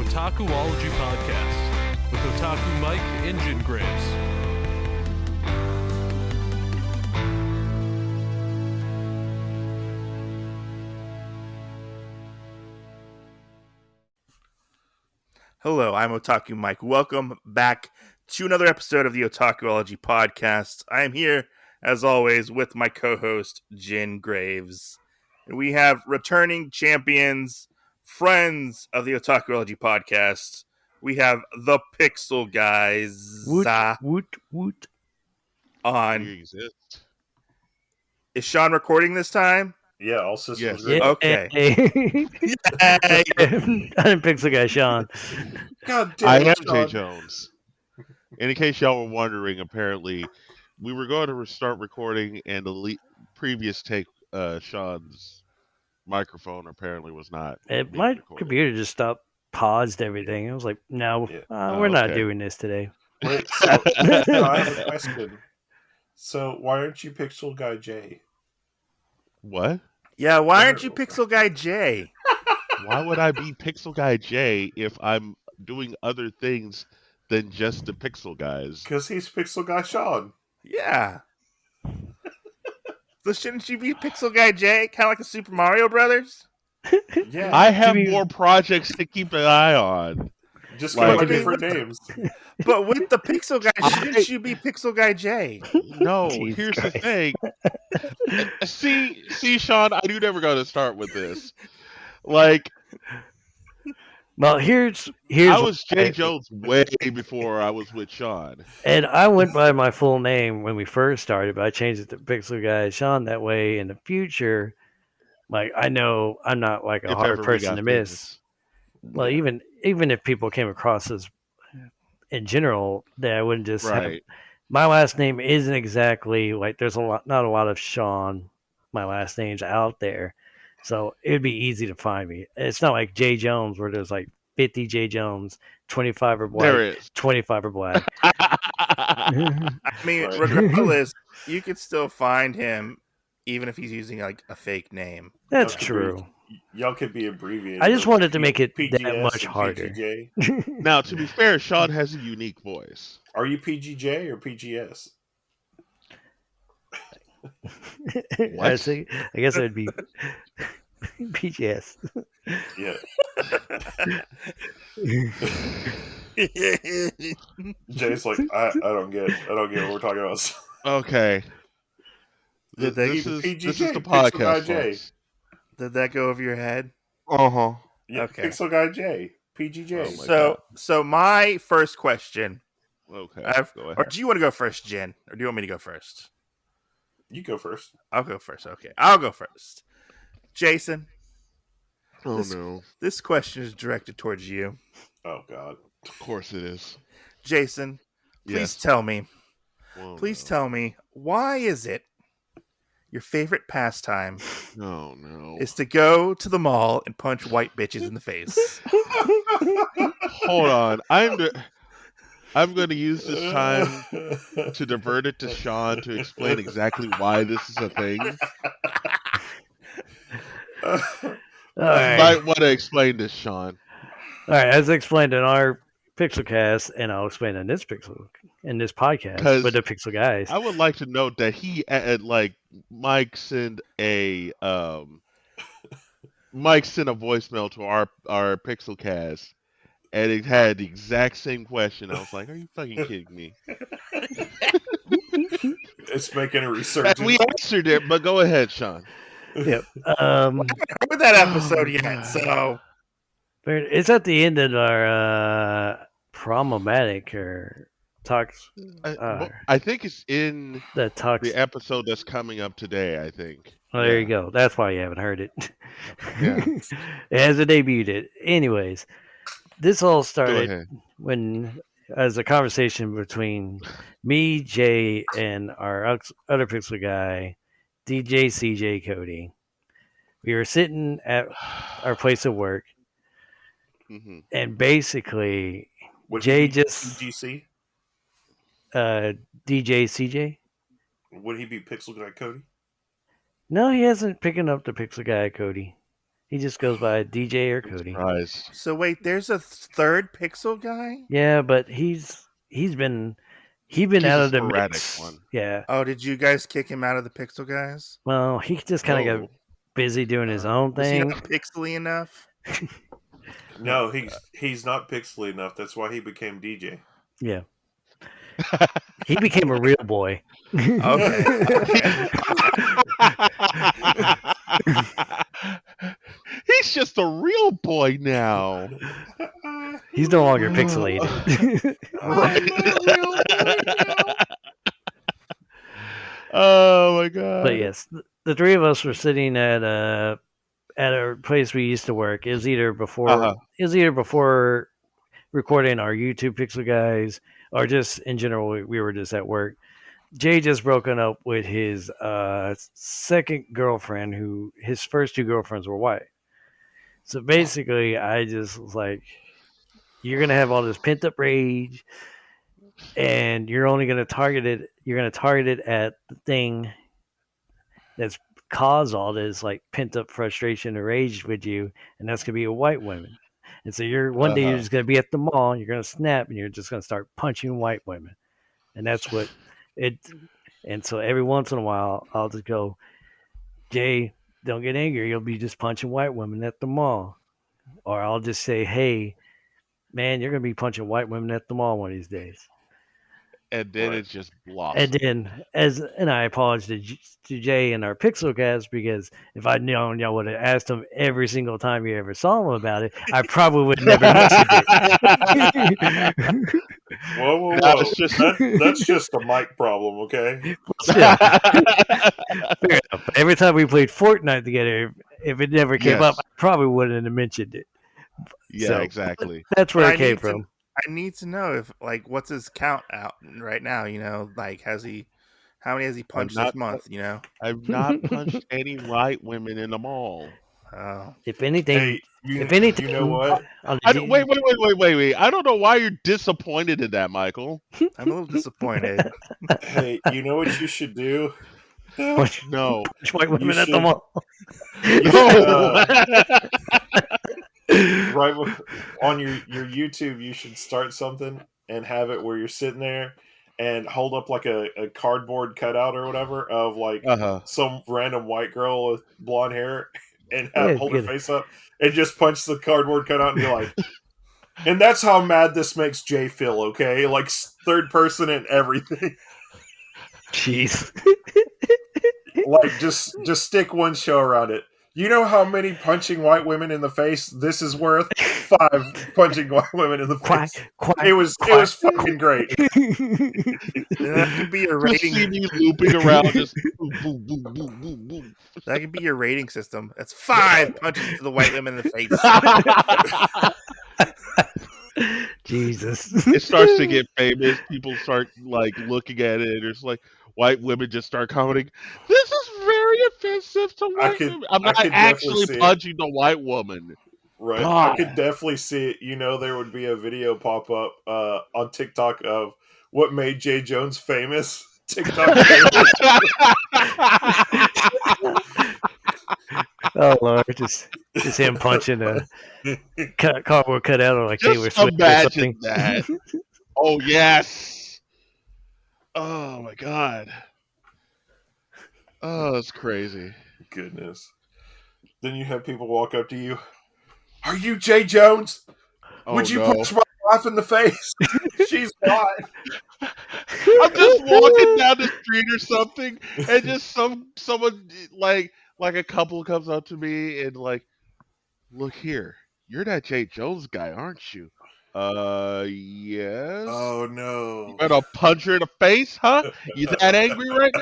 Otakuology Podcast with Otaku Mike and Guyz. Hello, I'm Otaku Mike. Welcome back to another episode of the Otakuology Podcast. I am here, as always, with my co-host, Guyz. And we have returning champions, friends of the Otakuology Podcast. We have the Pixel Guys Woot. on. We exist. Is Sean recording this time? Yeah, all systems Yes. go. Okay. Yay. Yay! I'm Pixel Guy Sean. God damn I it, am Sean. Jay Jones. And in case y'all were wondering, apparently, we were going to start recording, and the previous take, Sean's microphone apparently was not. being My recorded. computer just stopped, paused everything. I was like, no, Yeah. we're not okay. doing this today. Wait, so, I have a question. So, why aren't you Pixel Guy J? What? Yeah, why aren't you Pixel Guy J? Why would I be Pixel Guy J if I'm doing other things than just the Pixel guys? Because he's Pixel Guy Sean. Yeah. So shouldn't you be Pixel Guy J? Kind of like the Super Mario Brothers? Yeah, I have be- more projects to keep an eye on. just like- go by different names. But with the Pixel Guy, shouldn't you be Pixel Guy J? No, Jesus here's Christ. the thing. See, Sean, I knew never going to start with this. Like, Well, here's I was Jay why- Jones way before I was with Sean. And I went by my full name when we first started, but I changed it to Pixel Guy Sean. That way, in the future, like I know I'm not like a If hard ever we person got to miss. Well, even if people came across as in general, that I wouldn't just have, Right. my last name isn't exactly like there's not a lot of Sean my last names out there, so it'd be easy to find me. It's not like J Jones where there's like 50 J Jones, 25 are There white, is. 25 are black. I mean, Right. regardless, you could still find him even if he's using like a fake name. That's Okay. true. Y'all could be abbreviated. I just like wanted to make it that PGS much and harder. PGJ. Now, to be fair, Sean has a unique voice. Are you PGJ or PGS? I see. I guess it would be PGS. Yeah. Jay's like, I don't get what we're talking about. Okay. Did they This keep is PGJ, the Pixel Guy podcast, J? folks. Did that go over your head? Uh-huh. Yeah, Okay. Pixel Guy J. PGJ. Oh my So my first question, Okay. Go or ahead. do you want to go first, Jen, or do you want me to go first? You go first. I'll go first. Okay, I'll go first. Jason, Oh, this- no. this question is directed towards you. Oh God. Of course it is. Jason, please Yes. tell me. Oh, Please no. tell me, why is it your favorite pastime Oh, no. is to go to the mall and punch white bitches in the face? Hold on. I'm going to use this time to divert it to Sean to explain exactly why this is a thing. All You right. might want to explain this, Sean. All right, as explained in our Pixelcast, and I'll explain in this podcast 'Cause with the Pixel Guys. I would like to note that he Mike sent a voicemail to our Pixelcast, and it had the exact same question. I was like, "Are you fucking kidding me?" It's making a And resurgence. we answered it, but go ahead, Sean. Yep. Heard that episode yet? So It's at the end of our problematic or talks. I think it's in The talks. the episode that's coming up today. I think. Oh, there you go. That's why you haven't heard it. Yeah. It hasn't debuted. Anyways, this all Go started ahead. when, as a conversation between me, Jay, and our other Pixel guy, DJ CJ Cody. We were sitting at our place of work, hmm and basically, Would Jay he be just- PGC? DJ CJ. Would he be Pixel Guy Cody? No, he hasn't picking up the Pixel guy, Cody. He just goes by DJ or Cody. Surprise. So wait, there's a third Pixel guy? Yeah, but he's been He's out a of the sporadic mix. one. Yeah. Oh, did you guys kick him out of the Pixel guys? Well, he just kind of got busy doing his own Was he thing. not pixely enough? No, he's not pixely enough. That's why he became DJ. Yeah. He became a real boy. Okay. He's just a real boy now. He's no longer pixelated. Oh my god! But yes, the three of us were sitting at a place we used to work. It was either before recording our YouTube Pixel Guys, or just in general we were just at work. Jay just broken up with his second girlfriend, who his first two girlfriends were white. So basically, I just was like, "You're gonna have all this pent up rage, and you're only gonna target it. You're gonna target it at the thing that's caused all this like pent up frustration or rage with you, and that's gonna be a white woman. And so one day you're just gonna be at the mall, you're gonna snap, and you're just gonna start punching white women, and that's what it. And so every once in a while, I'll just go, Jay, don't get angry. You'll be just punching white women at the mall, or I'll just say, hey, man, you're gonna be punching white women at the mall one of these days. And then Right. it just blossomed. And then, and I apologize to Jay and our Pixel cast, because if I'd known y'all would have asked him every single time you ever saw him about it, I probably would have never mentioned it. Whoa! That's just- That's just a mic problem, okay? Still, fair enough. Every time we played Fortnite together, if it never came up, I probably wouldn't have mentioned it. Yeah, So, exactly. That's where But it came from. I need to know if, like, what's his count out right now? You know, like, how many has he punched this not- month? You know, I've not punched any white women in the mall. If anything, Hey, if anything, you know what? Wait. I don't know why you're disappointed in that, Michael. I'm a little disappointed. Hey, you know what you should do? Punch No. white women at the should- mall. Right on your YouTube, you should start something and have it where you're sitting there and hold up like a cardboard cutout or whatever of like some random white girl with blonde hair, and hold her good. face up and just punch the cardboard cutout and be like, and that's how mad this makes Jay feel, okay? Like third person and everything. Jeez. Like just stick one show around it. You know how many punching white women in the face this is worth? 5 punching white women in the Quack, face. quack, It was fucking great. That could be your Just see rating. me looping around, just boom, boom, boom, boom, boom, boom. That could be your rating system. That's 5 punches to the white women in the face. Jesus. It starts to get famous. People start like looking at it, and it's like white women just start commenting, "This is very offensive to white women." I'm I not could definitely actually see it. punching the white woman. Right. God. I could definitely see it. You know, there would be a video pop up on TikTok of what made Jay Jones famous. TikTok famous. Oh Lord, just him punching a cardboard cutout or like Taylor Just Swift or imagine something. that. Oh yes. Oh my god. Oh, that's crazy. Goodness. Then you have people walk up to you. Are you Jay Jones? Oh, Would you no. punch my wife in the face? She's not. I'm just walking down the street or something, and just someone like a couple comes up to me and like, "Look here, you're that Jay Jones guy, aren't you?" Yes. Oh no. You gonna punch her in the face, huh? You that angry right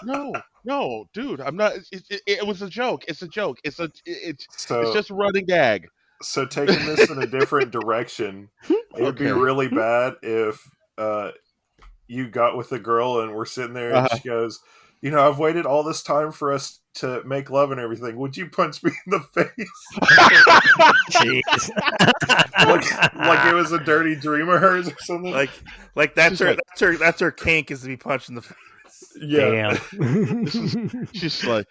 now? No, dude, I'm not. It was a joke. It's a joke. It's just a running gag. So taking this in a different direction, it would be Okay. really bad if you got with a girl and we're sitting there and she goes, you know, I've waited all this time for us to make love and everything. Would you punch me in the face? Jeez. like it was a dirty dream of hers or something? Like that's her kink, is to be punched in the face. Yeah. Damn. She's like,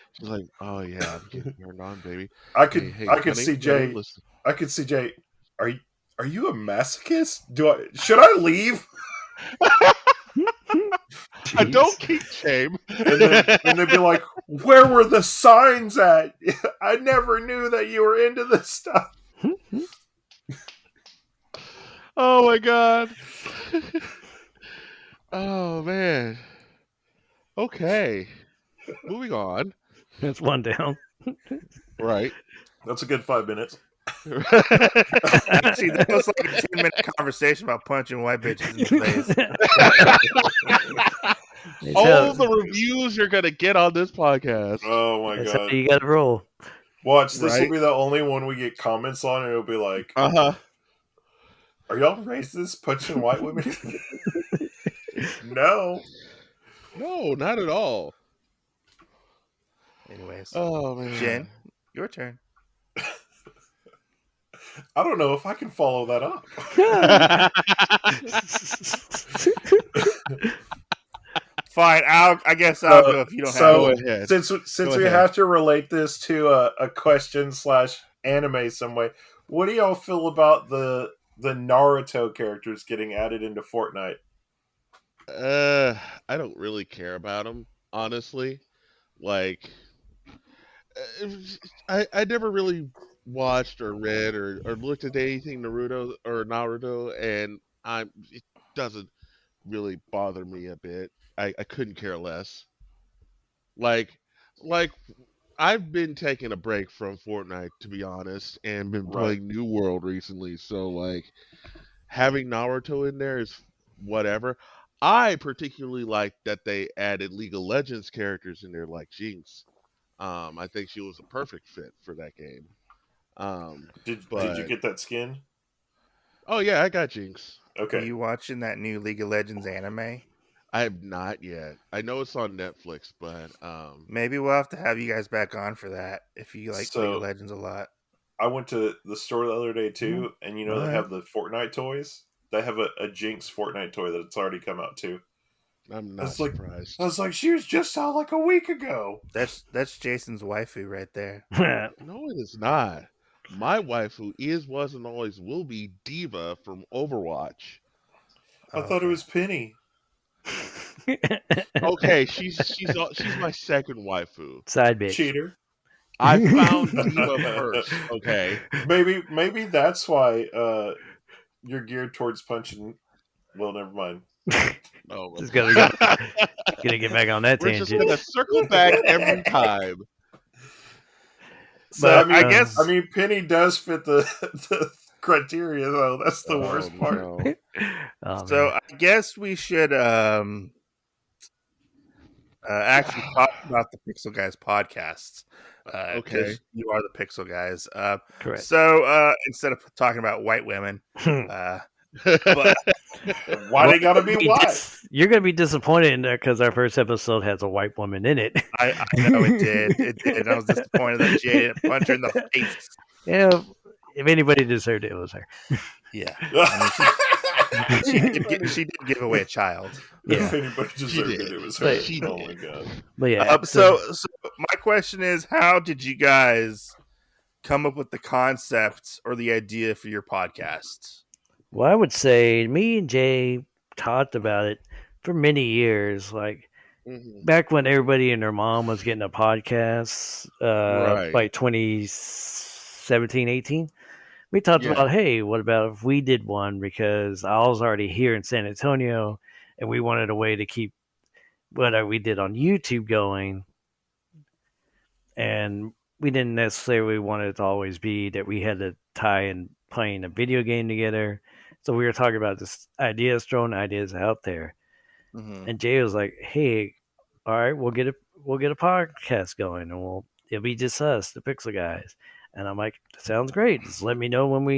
oh yeah, I'm getting turned on, baby. I could honey, see Jay. listen. I could see Jay. Are you a masochist? Should I leave? I don't keep shame. And they'd be like, where were the signs at? I never knew that you were into this stuff. Oh my god. Oh man. Okay. Moving on. That's one down. Right. That's a good 5 minutes. Actually, that was like a 10-minute conversation about punching white bitches in the face. All the reviews you're gonna get on this podcast. Oh my That's god! how you gotta roll. Watch, this Right? will be the only one we get comments on, and it'll be like, Uh-huh. "Are y'all racist punching white women?" No. No, not at all. Anyways, Oh man. Jen, your turn. I don't know if I can follow that up. Fine, I guess I'll go if you don't so, have Go ahead. Since Go we ahead. have to relate this to a question / anime some way, what do y'all feel about the Naruto characters getting added into Fortnite? I don't really care about them, honestly. Like, I never really watched or read or looked at anything Naruto, and it doesn't really bother me a bit. I couldn't care less. Like I've been taking a break from Fortnite, to be honest, and been playing New World recently. So like having Naruto in there is whatever. I particularly like that they added League of Legends characters in there, like Jinx. I think she was a perfect fit for that game. Did you get that skin? Oh yeah, I got Jinx. Okay. Are you watching that new League of Legends anime? I have not yet. I know it's on Netflix, but Maybe we'll have to have you guys back on for that if you like League of Legends a lot. I went to the store the other day too, and they have the Fortnite toys. They have a Jinx Fortnite toy that's already come out too. I'm not surprised. I was like, she was just out like a week ago. That's Jason's waifu right there. No, it is not. My waifu is, was, and always will be Diva from Overwatch. I thought it was Penny. Okay, she's my second waifu. Side bitch. Cheater. I found Diva first. Okay. Maybe that's why you're geared towards punching. Well, never mind. Oh, Just gonna get back on that we're tangent. just gonna circle back every time. So But I guess Penny does fit the criteria, though. That's the worst part. No. Oh, so. man. I guess we should actually talk about the Pixel Guys podcast. Okay. 'Cause you are the Pixel Guys. Correct. So instead of talking about white women, but Why they gotta be white? You're gonna be disappointed in there because our first episode has a white woman in it. I know it did. It did. I was disappointed that Jay didn't punch her in the face. Yeah, if anybody deserved it, it was her. Yeah. I mean, she did give away a child. Yeah. If anybody deserved it, it was her. She Oh my god. But yeah, So my question is, how did you guys come up with the concept or the idea for your podcast? well, I would say me and Jay talked about it for many years. Like back when everybody and their mom was getting a podcast, like 2017, 18. We talked about, hey, what about if we did one? Because I was already here in San Antonio, and we wanted a way to keep what we did on YouTube going. And we didn't necessarily want it to always be that we had to tie in playing a video game together. So we were talking about this ideas, throwing ideas out there. Mm-hmm. And Jay was like, hey, all right, we'll get a podcast going, and it'll be just us, the Pixel Guys. And I'm like, sounds great. Just let me know when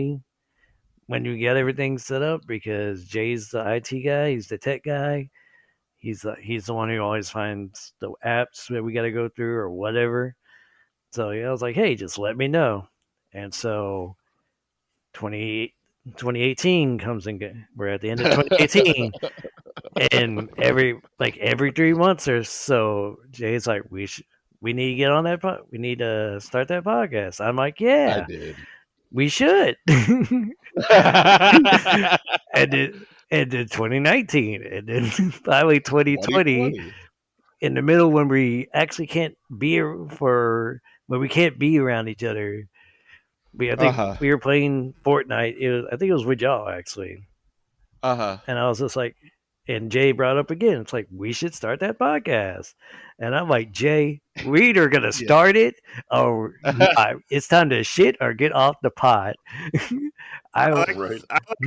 you get everything set up, because Jay's the IT guy. He's the tech guy. He's the one who always finds the apps that we got to go through or whatever. So yeah, I was like, hey, just let me know. And so 2018 comes and we're at the end of 2018. And every 3 months or so, Jay's like, we need to get on that. We need to start that podcast. I'm like, I yeah, did. we should. and then 2019, and then finally 2020. In the middle, when we actually can't be when we can't be around each other. I think we were playing Fortnite. I think it was with y'all actually. And I was just like, and Jay brought up again. It's like, we should start that podcast. And I'm like, Jay, we either gonna start it or it's time to shit or get off the pot. I like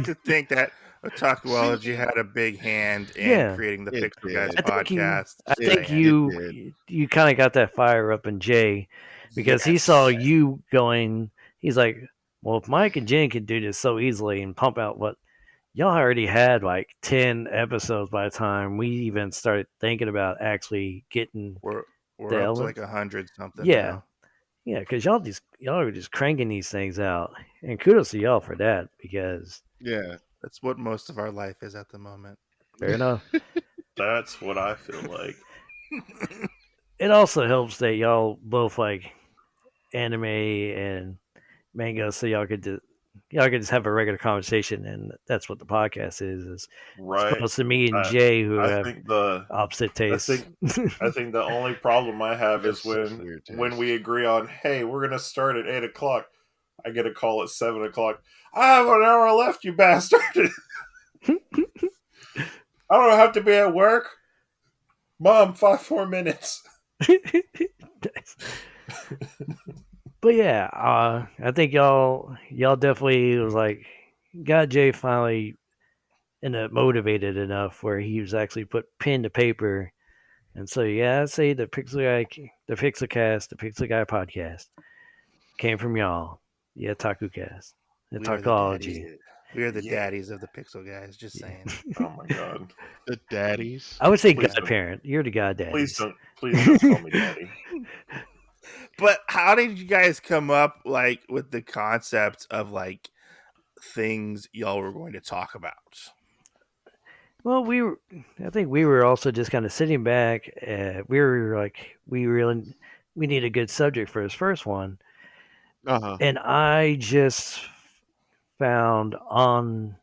to think that Otakuology had a big hand in creating the Pixel Guyz podcast. I think you kind of got that fire up in Jay because he saw you going. He's like, well, if Mike and Jen can do this so easily and pump out what y'all already had like 10 episodes by the time we even started thinking about actually getting. We're up to like 100 something. Yeah, now. Yeah, because y'all are just cranking these things out, and kudos to y'all for that because that's what most of our life is at the moment. Fair enough. That's what I feel like. It also helps that y'all both like anime and manga, so y'all could just have a regular conversation, and that's what the podcast is right. Supposed to me and Jay who have opposite tastes. I think the only problem I have is when we agree on, hey, we're gonna start at 8:00. I get a call at 7:00. I have an hour left, you bastard. I don't have to be at work. Mom, 5 more minutes. But yeah, I think y'all definitely was like, got Jay finally motivated enough where he was actually put pen to paper. And so, I'd say the Pixelcast, the Pixel Guy podcast came from y'all. Yeah, TakuCast, the Talkology. We are the daddies of the Pixel Guys, just saying. Oh my god. The daddies? I would say godparent. You're the goddaddy. Please don't call me daddy. But how did you guys come up like with the concept of like things y'all were going to talk about? Well, I think we were also just kind of sitting back. We were like, we need a good subject for his first one. And I just found on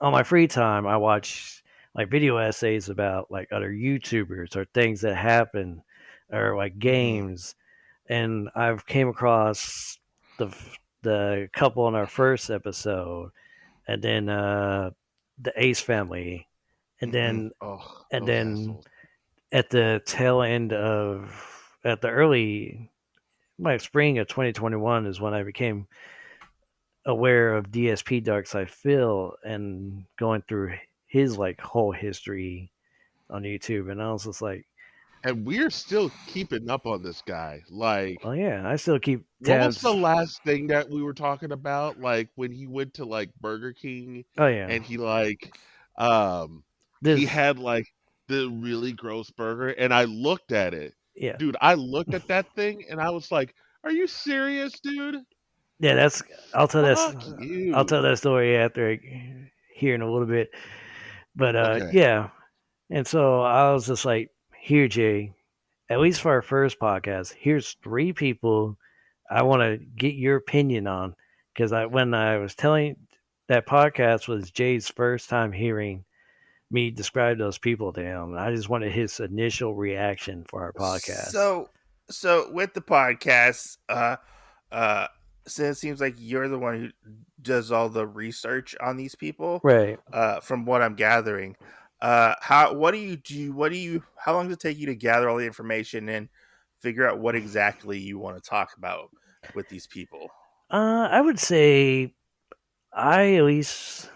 my free time, I watch like video essays about like other YouTubers or things that happen or like games. And I've came across the couple in our first episode, and then the Ace family, and then at the tail end at the early spring of 2021 is when I became aware of DSP Dark Side Phil and going through his like whole history on YouTube, and I was just like, and we're still keeping up on this guy. Like, oh yeah, I still keep tabs. What was the last thing that we were talking about? Like when he went to like Burger King. Oh yeah, and he like he had like the really gross burger, and I looked at it. Yeah, dude, I looked at that thing and I was like, "Are you serious, dude?" Yeah, I'll tell that story after hearing a little bit. But yeah, and so I was just like, here, Jay, at least for our first podcast, here's 3 people I want to get your opinion on, because when I was telling that podcast was Jay's first time hearing me describe those people to him. I just wanted his initial reaction for our podcast. So with the podcast, so it seems like you're the one who does all the research on these people, right? From what I'm gathering, how long does it take you to gather all the information and figure out what exactly you want to talk about with these people? I would say I at least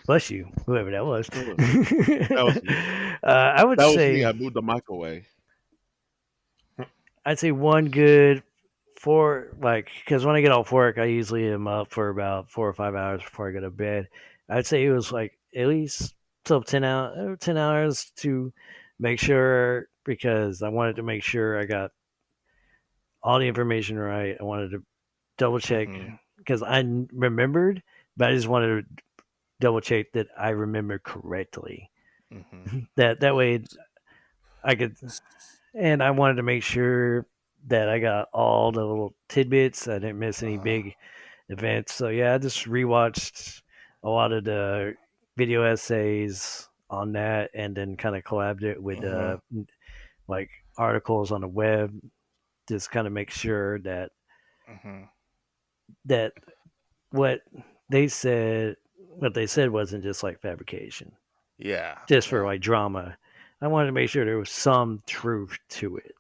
bless you, whoever that was. I would say me. I moved the mic away. I'd say one good because when I get off work, I usually am up for about 4 or 5 hours before I go to bed. I'd say it was like at least 10 hours to make sure, because I wanted to make sure I got all the information right. I wanted to double check because I remembered, but I just wanted to double check that I remember correctly. Mm-hmm. That way I could, and I wanted to make sure that I got all the little tidbits. I didn't miss any big events. So yeah, I just rewatched a lot of the video essays on that, and then kind of collabed it with like articles on the web. Just kind of make sure that that what they said wasn't just like fabrication. Yeah. Just for like drama. I wanted to make sure there was some truth to it.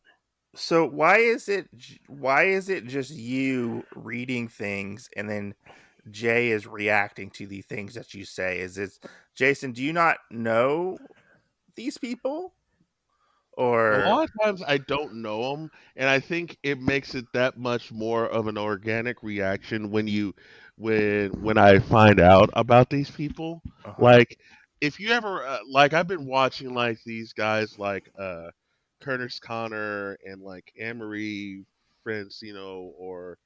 So why is it just you reading things and then Jay is reacting to the things that you say? Is it Jason, do you not know these people? Or A lot of times I don't know them, and I think it makes it that much more of an organic reaction when I find out about these people. Like, if you ever like, I've been watching like these guys like Curtis Connor and like Anne-Marie Francino or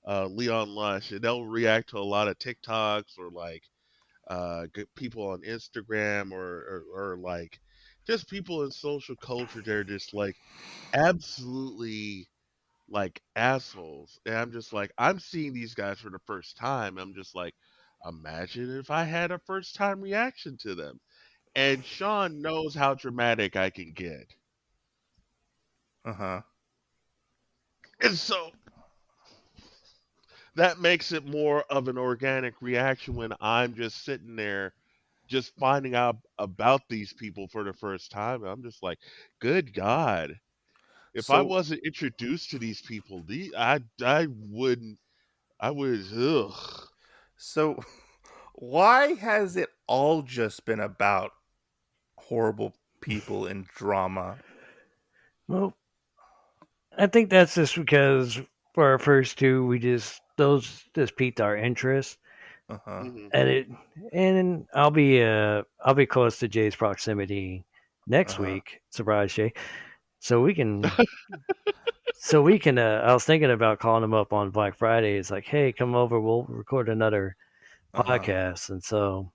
Leon Lush, and they'll react to a lot of TikToks or like people on Instagram or like just people in social culture. They're just like absolutely like assholes, and I'm just like, I'm seeing these guys for the first time. I'm just like, imagine if I had a first time reaction to them. And Sean knows how dramatic I can get. And so that makes it more of an organic reaction when I'm just sitting there just finding out about these people for the first time. I'm just like, good God. If I wasn't introduced to these people, I would, ugh. So why has it all just been about horrible people and drama? Well, I think that's just because for our first two, those just piqued our interest. And I'll be close to Jay's proximity next week. Surprise, Jay. So we can I was thinking about calling him up on Black Friday. It's like, hey, come over, we'll record another podcast. And so,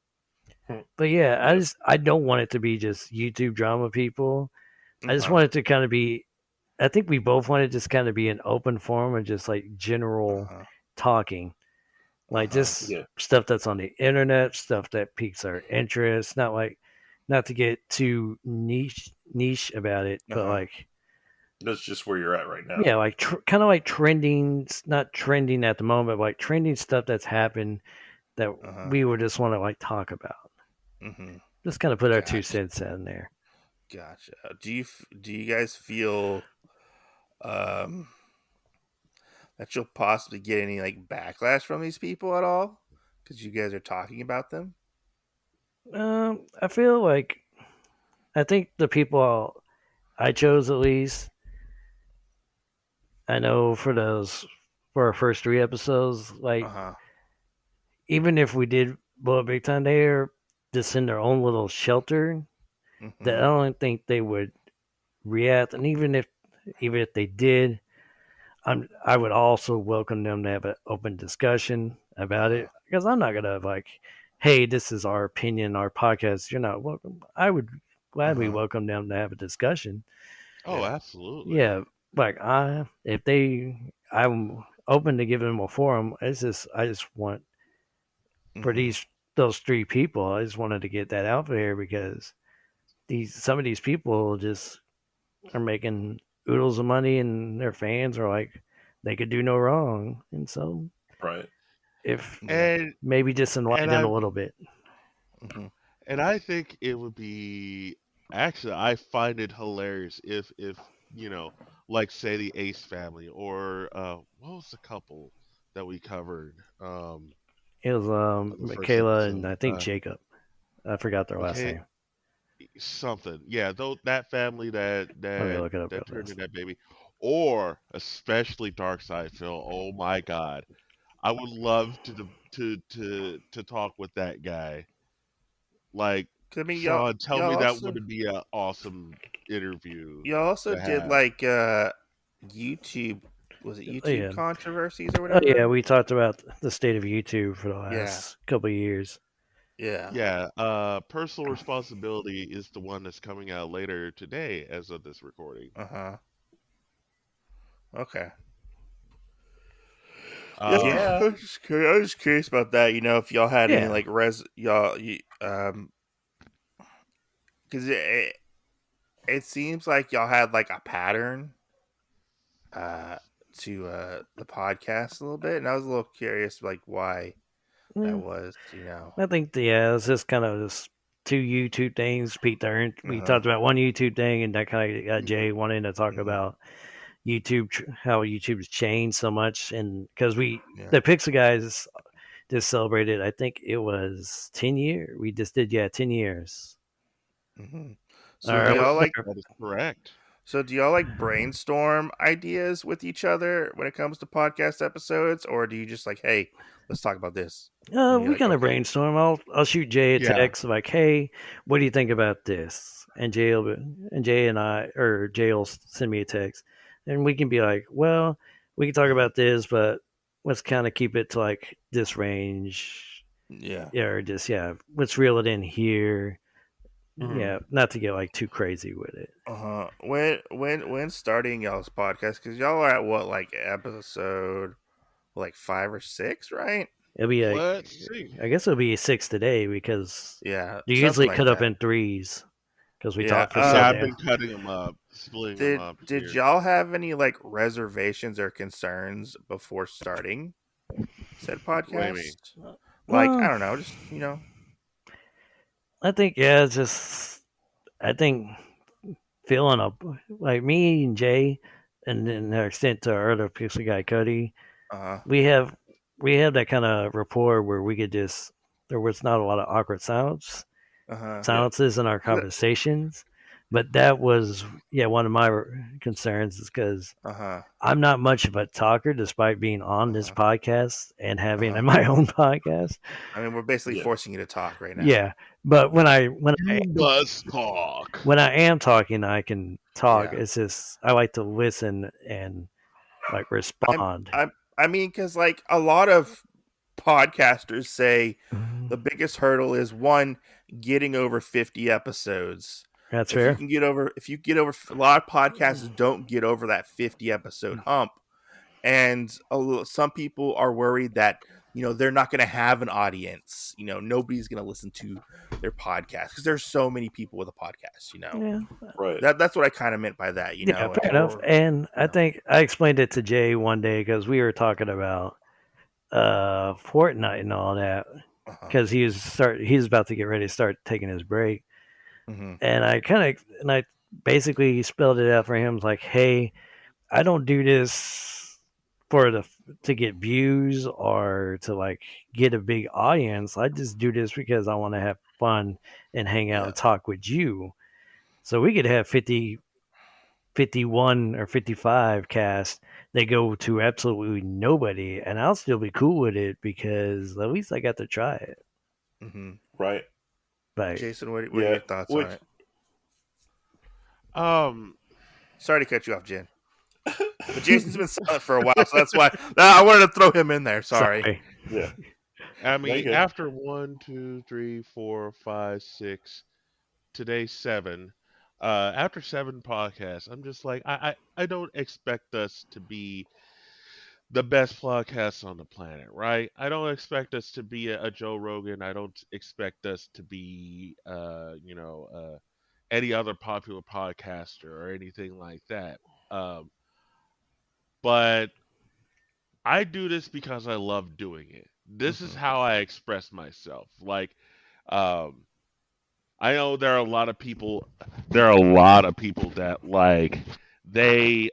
but yeah, I don't want it to be just YouTube drama people. I just want it to kind of be, I think we both want it to just kind of be an open forum and just like general talking. Like just stuff that's on the internet, stuff that piques our interest. Not to get too niche about it, but like that's just where you're at right now. Yeah, like kind of like trending, not trending at the moment, but like trending stuff that's happened that we would just want to like talk about. Just kind of put our 2 cents in there. Gotcha. Do you guys feel that you'll possibly get any like backlash from these people at all because you guys are talking about them? I feel like I think the people I chose, at least, I know for our first 3 episodes, like even if we did blow up big time, they're just in their own little shelter that I don't think they would react. And even if they did, I would also welcome them to have an open discussion about it, because I'm not gonna like, hey, this is our opinion, our podcast. You're not welcome. I would gladly welcome them to have a discussion. Oh, absolutely. Yeah, like I'm open to giving them a forum. I just want for those 3 people, I just wanted to get that out there because some of these people just are making oodles of money, and their fans are like, they could do no wrong, and so if maybe just enlighten them a little bit. And I think it would be, actually, I find it hilarious if like say the Ace family or what was the couple that we covered? It was Michaela and I think Jacob. I forgot their last name. Something, yeah. Though that family that turned into that baby, or especially Darkside Phil. Oh my God, I would love to talk with that guy. Like, Sean, tell me that would be an awesome interview. You also did like YouTube. Was it YouTube controversies or whatever? Oh, yeah, we talked about the state of YouTube for the last couple of years. Yeah. Yeah, Personal Responsibility is the one that's coming out later today as of this recording. Okay. Yeah. I was just curious about that. If y'all had any Yeah. like because it seems like y'all had like a pattern uh to the podcast a little bit, and I was a little curious like why that Mm, was. I think it's just kind of just two YouTube things. We Uh-huh. talked about one YouTube thing, and that kind of got Jay Mhm. wanting to talk Mhm. about YouTube, how YouTube's changed so much, and because Yeah. the Pixel guys just celebrated, I think it was 10 years. We just did 10 years. Mm-hmm. So do Or, y'all like That is correct. brainstorm ideas with each other when it comes to podcast episodes, or do you just like, hey, let's talk about this? And you're we like, kind of okay. brainstorm. I'll shoot Jay a Yeah. text like, "Hey, what do you think about this?" And Jay will send me a text, and we can be like, "Well, we can talk about this, but let's kind of keep it to like this range, Yeah. or just let's reel it in here." Mhm. Yeah, not to get like too crazy with it. When starting y'all's podcast, because y'all are at what, like episode like 5 or 6, right? It'll be like, Let's see. I guess it'll be 6 today because Yeah, they something usually like cut up that. in threes because we Yeah, talk for Yeah, so I've damn. been cutting them up, splitting them up Did here. y'all have any like reservations or concerns before starting said What do you mean? podcast? Like, I Well, don't know, just I think it's just I think feeling up like me and Jay, and then their extent to our other Pixel guy Cody, uh we have that kind of rapport where we could just there was not a lot of awkward uh silences in our conversations. But that was one of my concerns is because uh I'm not much of a talker despite being on this uh podcast and having uh my own podcast. I mean, we're basically Yeah. forcing you to talk right now. Yeah, but when I You must talk. when I am talking, I can talk. Yeah. It's just I like to listen and like respond. I mean, because like a lot of podcasters say the biggest hurdle is one, getting over 50 episodes. That's If you fair. can get over, a lot of podcasts don't get over that 50 episode hump, and some people are worried that they're not going to have an audience. Nobody's going to listen to their podcast because there's so many people with a podcast. Yeah, Right. That's what I kind of meant by that. yeah, fair enough. And I know. think I explained it to Jay one day because we were talking about Fortnite and all that because he's about to get ready to start taking his break, Mhm. and I basically spelled it out for him like, hey, I don't do this to get views or to like get a big audience. I just do this because I want to have fun and hang out and talk with you. So we could have 50, 51 or 55 cast. They go to absolutely nobody, and I'll still be cool with it because at least I got to try it. Mhm. Right. Like, Jason, what are your thoughts on it? Sorry to cut you off, Jen. But Jason's been silent for a while, so that's why I wanted to throw him in there. Sorry. Yeah. I mean, Okay. after 1, 2, 3, 4, 5, 6, today 7. After 7 podcasts, I'm just like, I don't expect us to be the best podcast on the planet, right? I don't expect us to be a Joe Rogan. I don't expect us to be, any other popular podcaster or anything like that. But I do this because I love doing it. This is how I express myself. Like, I know there are a lot of people. There are a lot of people that like they.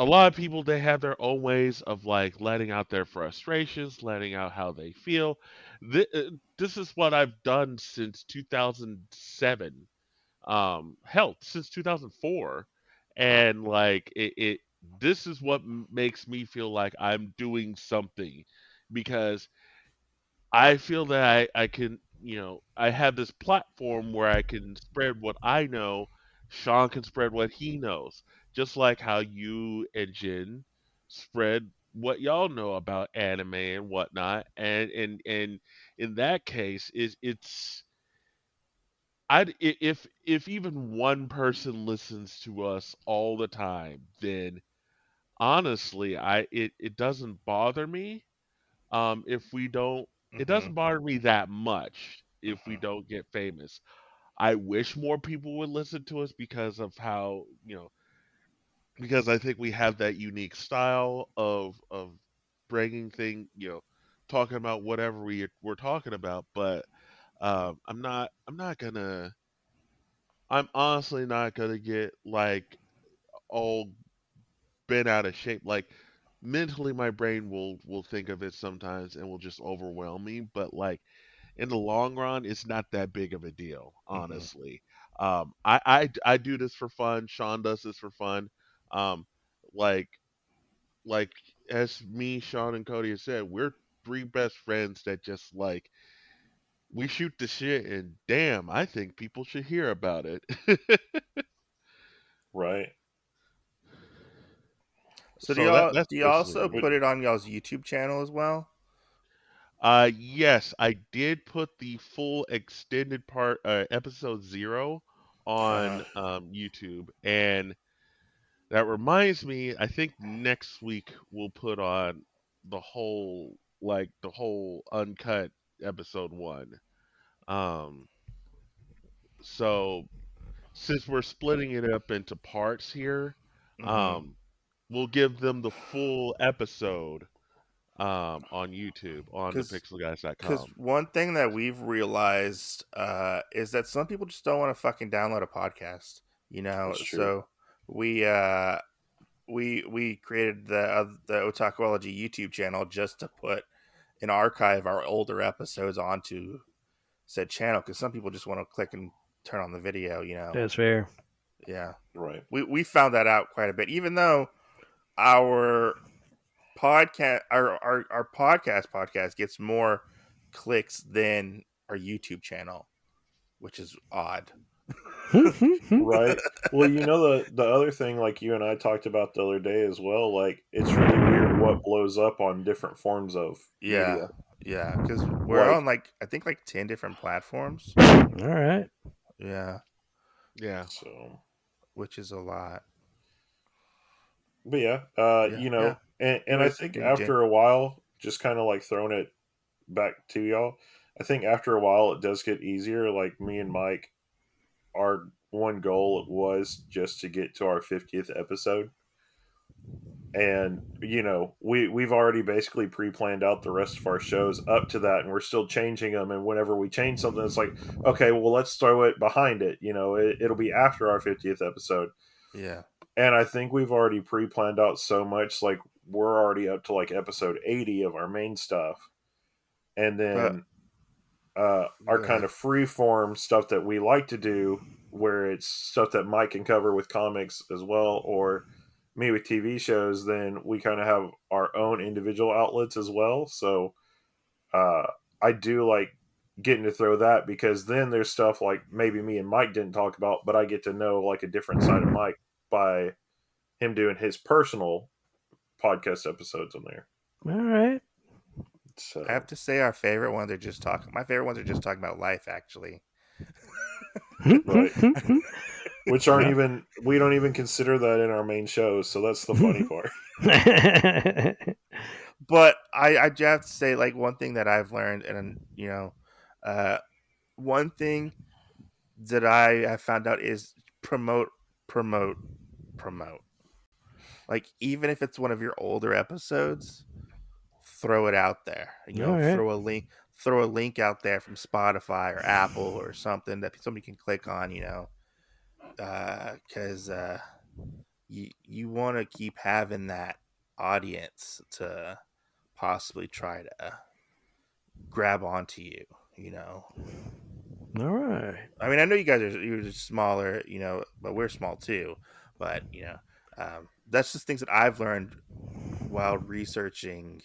A lot of people they have their own ways of like letting out their frustrations, letting out how they feel. This is what I've done since 2007. Hell, since 2004, and like it this is what makes me feel like I'm doing something because I feel that I can, I have this platform where I can spread what I know. Sean can spread what he knows, just like how you and Jen spread what y'all know about anime and whatnot, and in that case, if even one person listens to us all the time, then honestly, it doesn't bother me. If we don't, it Mm-hmm. doesn't bother me that much if we Mm-hmm. don't get famous. I wish more people would listen to us because of how, because I think we have that unique style of bringing talking about whatever we're talking about. But I'm honestly not gonna get like all bent out of shape. Like mentally, my brain will think of it sometimes and will just overwhelm me. But like in the long run, it's not that big of a deal, Mm-hmm. honestly. I do this for fun. Sean does this for fun. Um, like like as me, Sean, and Cody have said, we're three best friends that just like we shoot the shit, and damn, I think people should hear about it. Right. So So that's do you basically also what we put do. it on y'all's YouTube channel as well? Yes, I did put the full extended part, episode 0 Uh, on YouTube, and that reminds me, I think next week we'll put on the whole uncut episode 1. Um, so since we're splitting it up into parts here, mm-hmm. um, we'll give them the full episode on YouTube on the Because pixelguys.com. one thing that we've realized is that some people just don't want to fucking download a podcast. That's true. So we we created the Otakuology YouTube channel just to put and archive our older episodes onto said channel because some people just want to click and turn on the video. That's fair. Yeah, Right. we found that out quite a bit. Even though our our podcast gets more clicks than our YouTube channel, which is odd. Right. Well, the other thing, like you and I talked about the other day as well, like it's really weird what blows up on different forms of Yeah, media. yeah, because we're Like, on I think 10 different platforms. All right. Yeah, Yeah. so, which is a lot. but yeah, Yeah. and I Anyways, think continue, Jane. after a while, just kind of like throwing it back to y'all, I think after a while it does get easier. Like me and Mike, our one goal was just to get to our 50th episode. And we've already basically pre-planned out the rest of our shows up to that, and we're still changing them. And whenever we change something, it's like, okay, well, let's throw it behind it. It'll be after our 50th episode. Yeah. And I think we've already pre-planned out so much, like we're already up to like episode 80 of our main stuff, and then our kind of free form stuff that we like to do, where it's stuff that Mike can cover with comics as well, or me with TV shows. Then we kind of have our own individual outlets as well. So I do like getting to throw that, because then there's stuff like maybe me and Mike didn't talk about, but I get to know like a different side of Mike by him doing his personal podcast episodes on there. All right. So I have to say, my favorite ones are just talking about life, actually. right. Which aren't even, we don't even consider that in our main shows, so that's the funny part. But I just have to say, like, one thing that I've learned, and one thing that I have found out is promote. Like, even if it's one of your older episodes, throw it out there. All right. Throw a link out there from Spotify or Apple or something that somebody can click on. Because you want to keep having that audience to possibly try to grab onto you. All right. I mean, I know you're smaller, but we're small too. But that's just things that I've learned while researching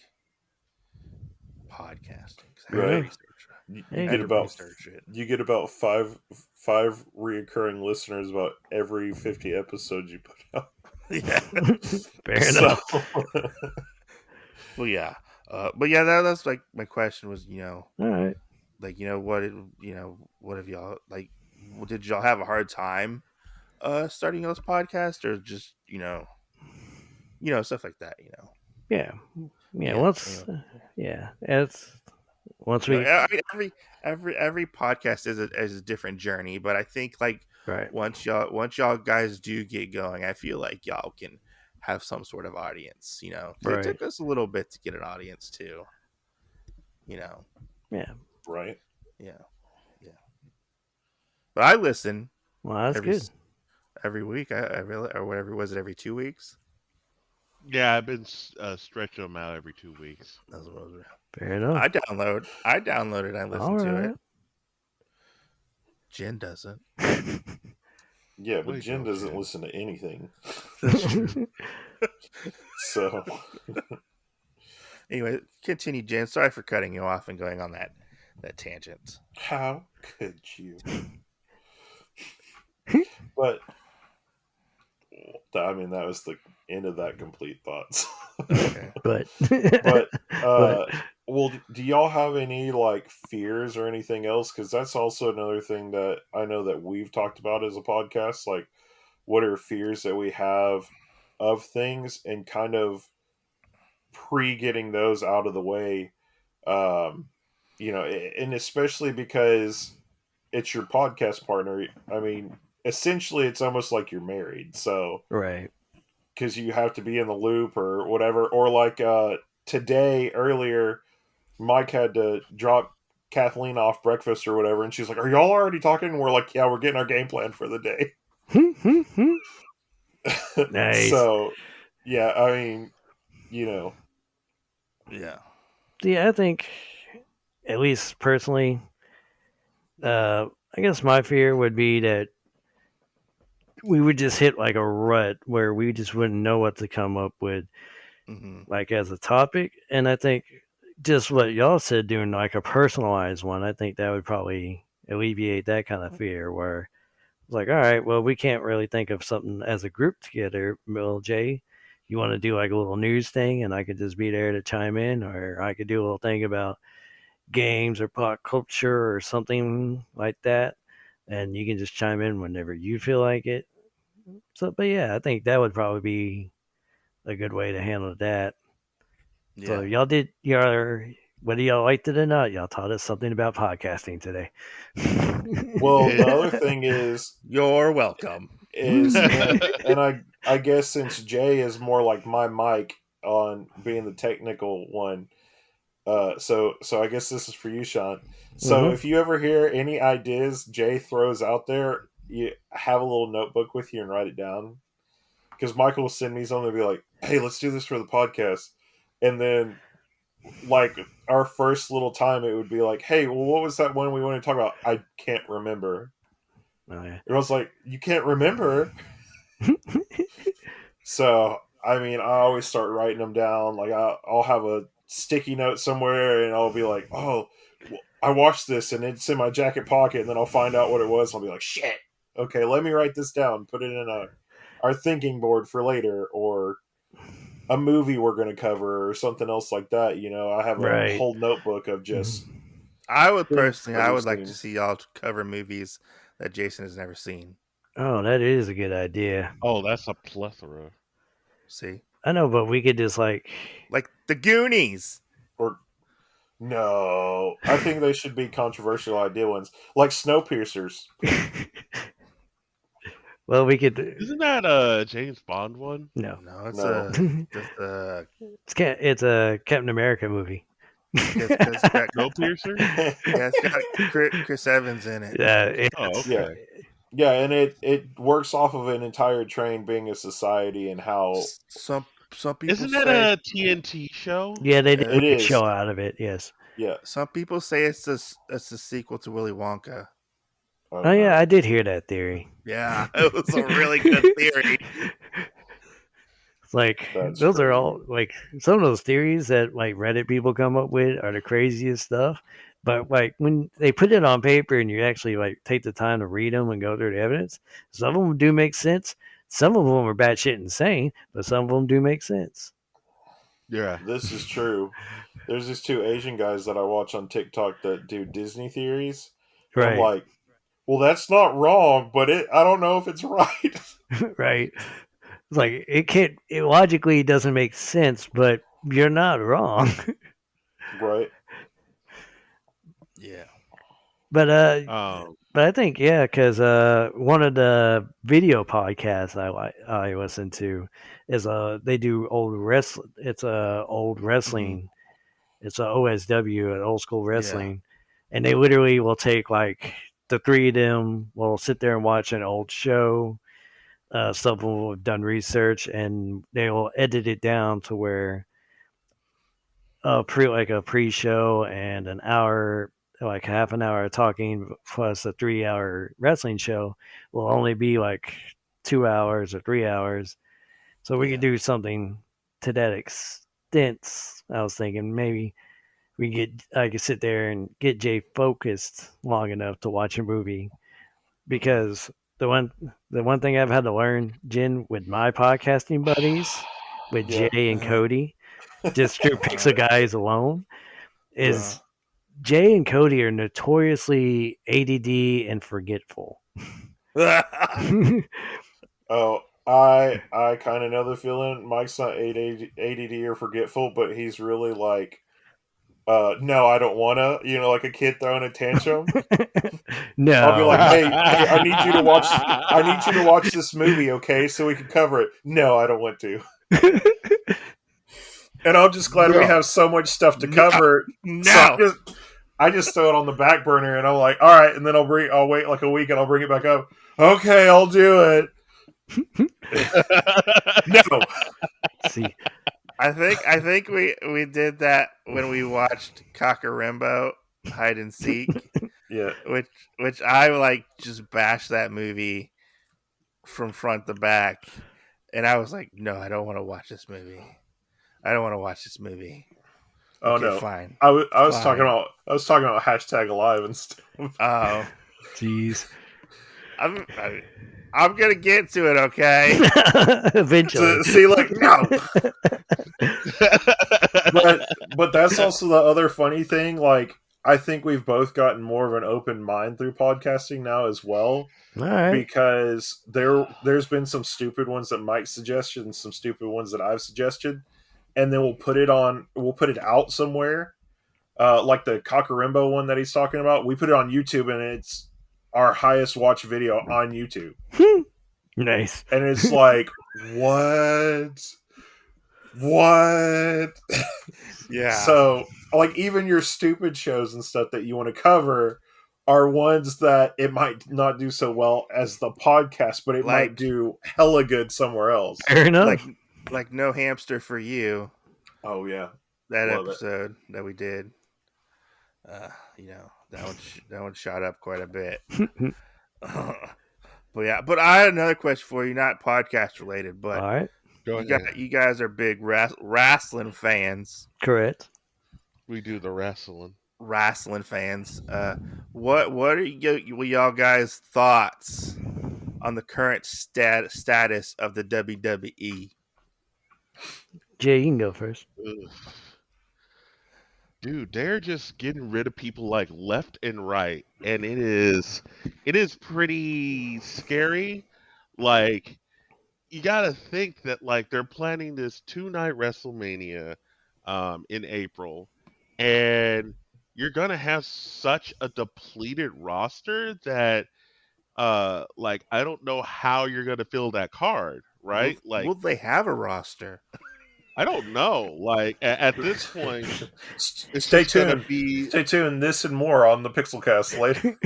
podcasting. 'Cause I had to Right. research it. You, Hey. you I had get to about research it. you get about five reoccurring listeners about every 50 episodes you put out. Yeah. Fair So, enough. Well, yeah. But yeah, that's like my question was, All right. like, what have y'all like? Did y'all have a hard time starting this podcast, or just stuff like that? Yeah. It's once we I mean, every podcast is a different journey, but I think like right. once y'all guys do get going, I feel like y'all can have some sort of audience. 'Cause Right. it took us a little bit to get an audience too. Yeah. Right. Yeah. But I listen Well, that's good. every week. I really, or whatever was it, every 2 weeks. Yeah, I've been stretching them out every 2 weeks. That's what it was. Fair enough. I downloaded. I listen to it. Jen doesn't. Yeah, but Wait, Jen no, doesn't Jen. listen to anything. That's true. So Anyway, continue, Jen. Sorry for cutting you off and going on that tangent. how could you? But I mean, that was the end of that complete thoughts. Okay. But Well, do y'all have any like fears or anything else? Because that's also another thing that I know that we've talked about as a podcast. Like, what are fears that we have of things, and kind of getting those out of the way. And especially because it's your podcast partner. I mean, essentially, it's almost like you're married. So right. because you have to be in the loop or whatever. Or like today earlier, Mike had to drop Kathleen off breakfast or whatever, and she's like, "Are y'all already talking?" And we're like, "Yeah, we're getting our game plan for the day." Nice. So, yeah, I mean, Yeah. Yeah, I think, at least personally, I guess my fear would be that we would just hit like a rut where we just wouldn't know what to come up with, like as a topic. And I think just what y'all said, doing like a personalized one, I think that would probably alleviate that kind of fear where it's like, all right, well, we can't really think of something as a group together. Well, Jay, you want to do like a little news thing and I could just be there to chime in, or I could do a little thing about games or pop culture or something like that. And you can just chime in whenever you feel like it. So, but yeah, I think that would probably be a good way to handle that. Yeah. So y'all whether y'all liked it or not, y'all taught us something about podcasting today. Well, the other thing is, you're welcome. And I guess since Jay is more like my mic on being the technical one, so I guess this is for you, Sean. So if you ever hear any ideas Jay throws out there, you have a little notebook with you and write it down. Because Michael will send me something and be like, "Hey, let's do this for the podcast," and then like our first little time, it would be like, "Hey, well, what was that one we wanted to talk about? I can't remember." Oh, yeah. It was like, "You can't remember?" So, I mean, I always start writing them down. Like, I'll have a sticky note somewhere, and I'll be like, "Oh, I watched this, and it's in my jacket pocket." And then I'll find out what it was. I'll be like, "Shit! Okay, let me write this down. Put it in our thinking board for later, or a movie we're going to cover, or something else like that." I have a whole notebook of just. I would like to see y'all cover movies that Jason has never seen. Oh, that is a good idea. Oh, that's a plethora. See, I know, but we could just like the Goonies. Or no, I think they should be controversial idea ones, like Snowpiercers. Well, we could. Isn't that a James Bond one? No, it's a Captain America movie. Snowpiercer? Yeah, it's got Chris Evans in it. Yeah. Okay. Yeah, and it works off of an entire train being a society and how some people Isn't that a TNT show? Yeah, they did It a is. show out of it. Yes. yeah. Some people say it's a sequel to Willy Wonka. Oh yeah, I did hear that theory. Yeah, it was a really good theory. Like That's those are crazy. all like some of those theories that like Reddit people come up with are the craziest stuff. But like when they put it on paper and you actually like take the time to read them and go through the evidence, some of them do make sense. Some of them are batshit insane, but some of them do make sense. Yeah. This is true. There's these two Asian guys that I watch on TikTok that do Disney theories. And I'm like, well, that's not wrong, but I don't know if it's right. Right. It's like it logically doesn't make sense, but you're not wrong. Right. Yeah. But I think because one of the video podcasts I listen to is they do old wrestling. It's old wrestling. It's a OSW, an old school wrestling, and they literally will take like the three of them will sit there and watch an old show. Some of them have done research, and they will edit it down to where a pre-show and an hour, like half an hour talking plus a 3-hour wrestling show will only be like 2 hours or 3 hours. So we could do something to that extent. I was thinking maybe I could sit there and get Jay focused long enough to watch a movie, because the one thing I've had to learn, Jen, with my podcasting buddies, with Jay and Cody, just through Pixel Guyz alone, is Jay and Cody are notoriously ADD and forgetful. Oh, I kind of know the feeling. Mike's not ADD or forgetful, but he's really like, no, I don't want to. Like a kid throwing a tantrum. No, I'll be like, hey, I need you to watch. I need you to watch this movie, okay, so we can cover it. No, I don't want to. And I'm just glad we have so much stuff to cover. No. So I just throw it on the back burner, and I'm like, all right, and then I'll wait like a week, and I'll bring it back up. Okay, I'll do it. No. See, I think we did that when we watched Cockarimbo Hide and Seek. Yeah. Which I like just bashed that movie from front to back, and I was like, no, I don't want to watch this movie. I don't want to watch this movie. Oh okay, no, fine. I was talking about #alive and stuff. Oh, jeez. I'm gonna get to it, okay? Eventually. See, like, no. but that's also the other funny thing. Like, I think we've both gotten more of an open mind through podcasting now as well. All right. Because there's been some stupid ones that Mike suggested and some stupid ones that I've suggested, and then we'll put it out somewhere. Like the Cockarimbo one that he's talking about, we put it on YouTube, and it's our highest watched video on YouTube. Nice. And it's like, what? Yeah. So, like, even your stupid shows and stuff that you want to cover are ones that it might not do so well as the podcast, but it might do hella good somewhere else. Fair enough. Like No Hamster for You. Oh yeah, that episode that we did. That one shot up quite a bit. But yeah, but I had another question for you, not podcast related, but all right. You guys are big wrestling fans. Correct. We do the wrestling. Wrestling fans. What are y'all guys' thoughts on the current status of the WWE? Jay, you can go first. Ugh. Dude, they're just getting rid of people like left and right, and it is pretty scary. Like, you gotta think that like they're planning this 2-night WrestleMania in April, and you're gonna have such a depleted roster that like I don't know how you're gonna fill that card, right? Will they have a roster? I don't know. Like at this point, it's stay just gonna tuned. be Stay tuned. This and more on the Pixelcast later.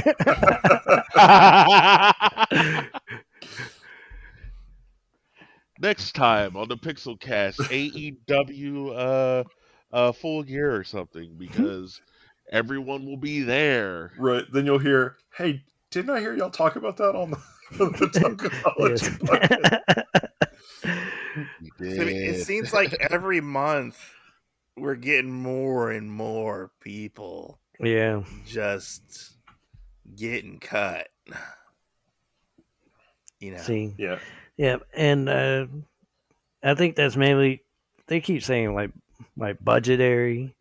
next time on the Pixelcast, AEW Full Gear or something, because everyone will be there. Right. Then you'll hear, hey, didn't I hear y'all talk about that on the Technology podcast? It seems like every month we're getting more and more people. Yeah. Just getting cut. See. Yeah. Yeah, and I think that's mainly they keep saying like like budgetary.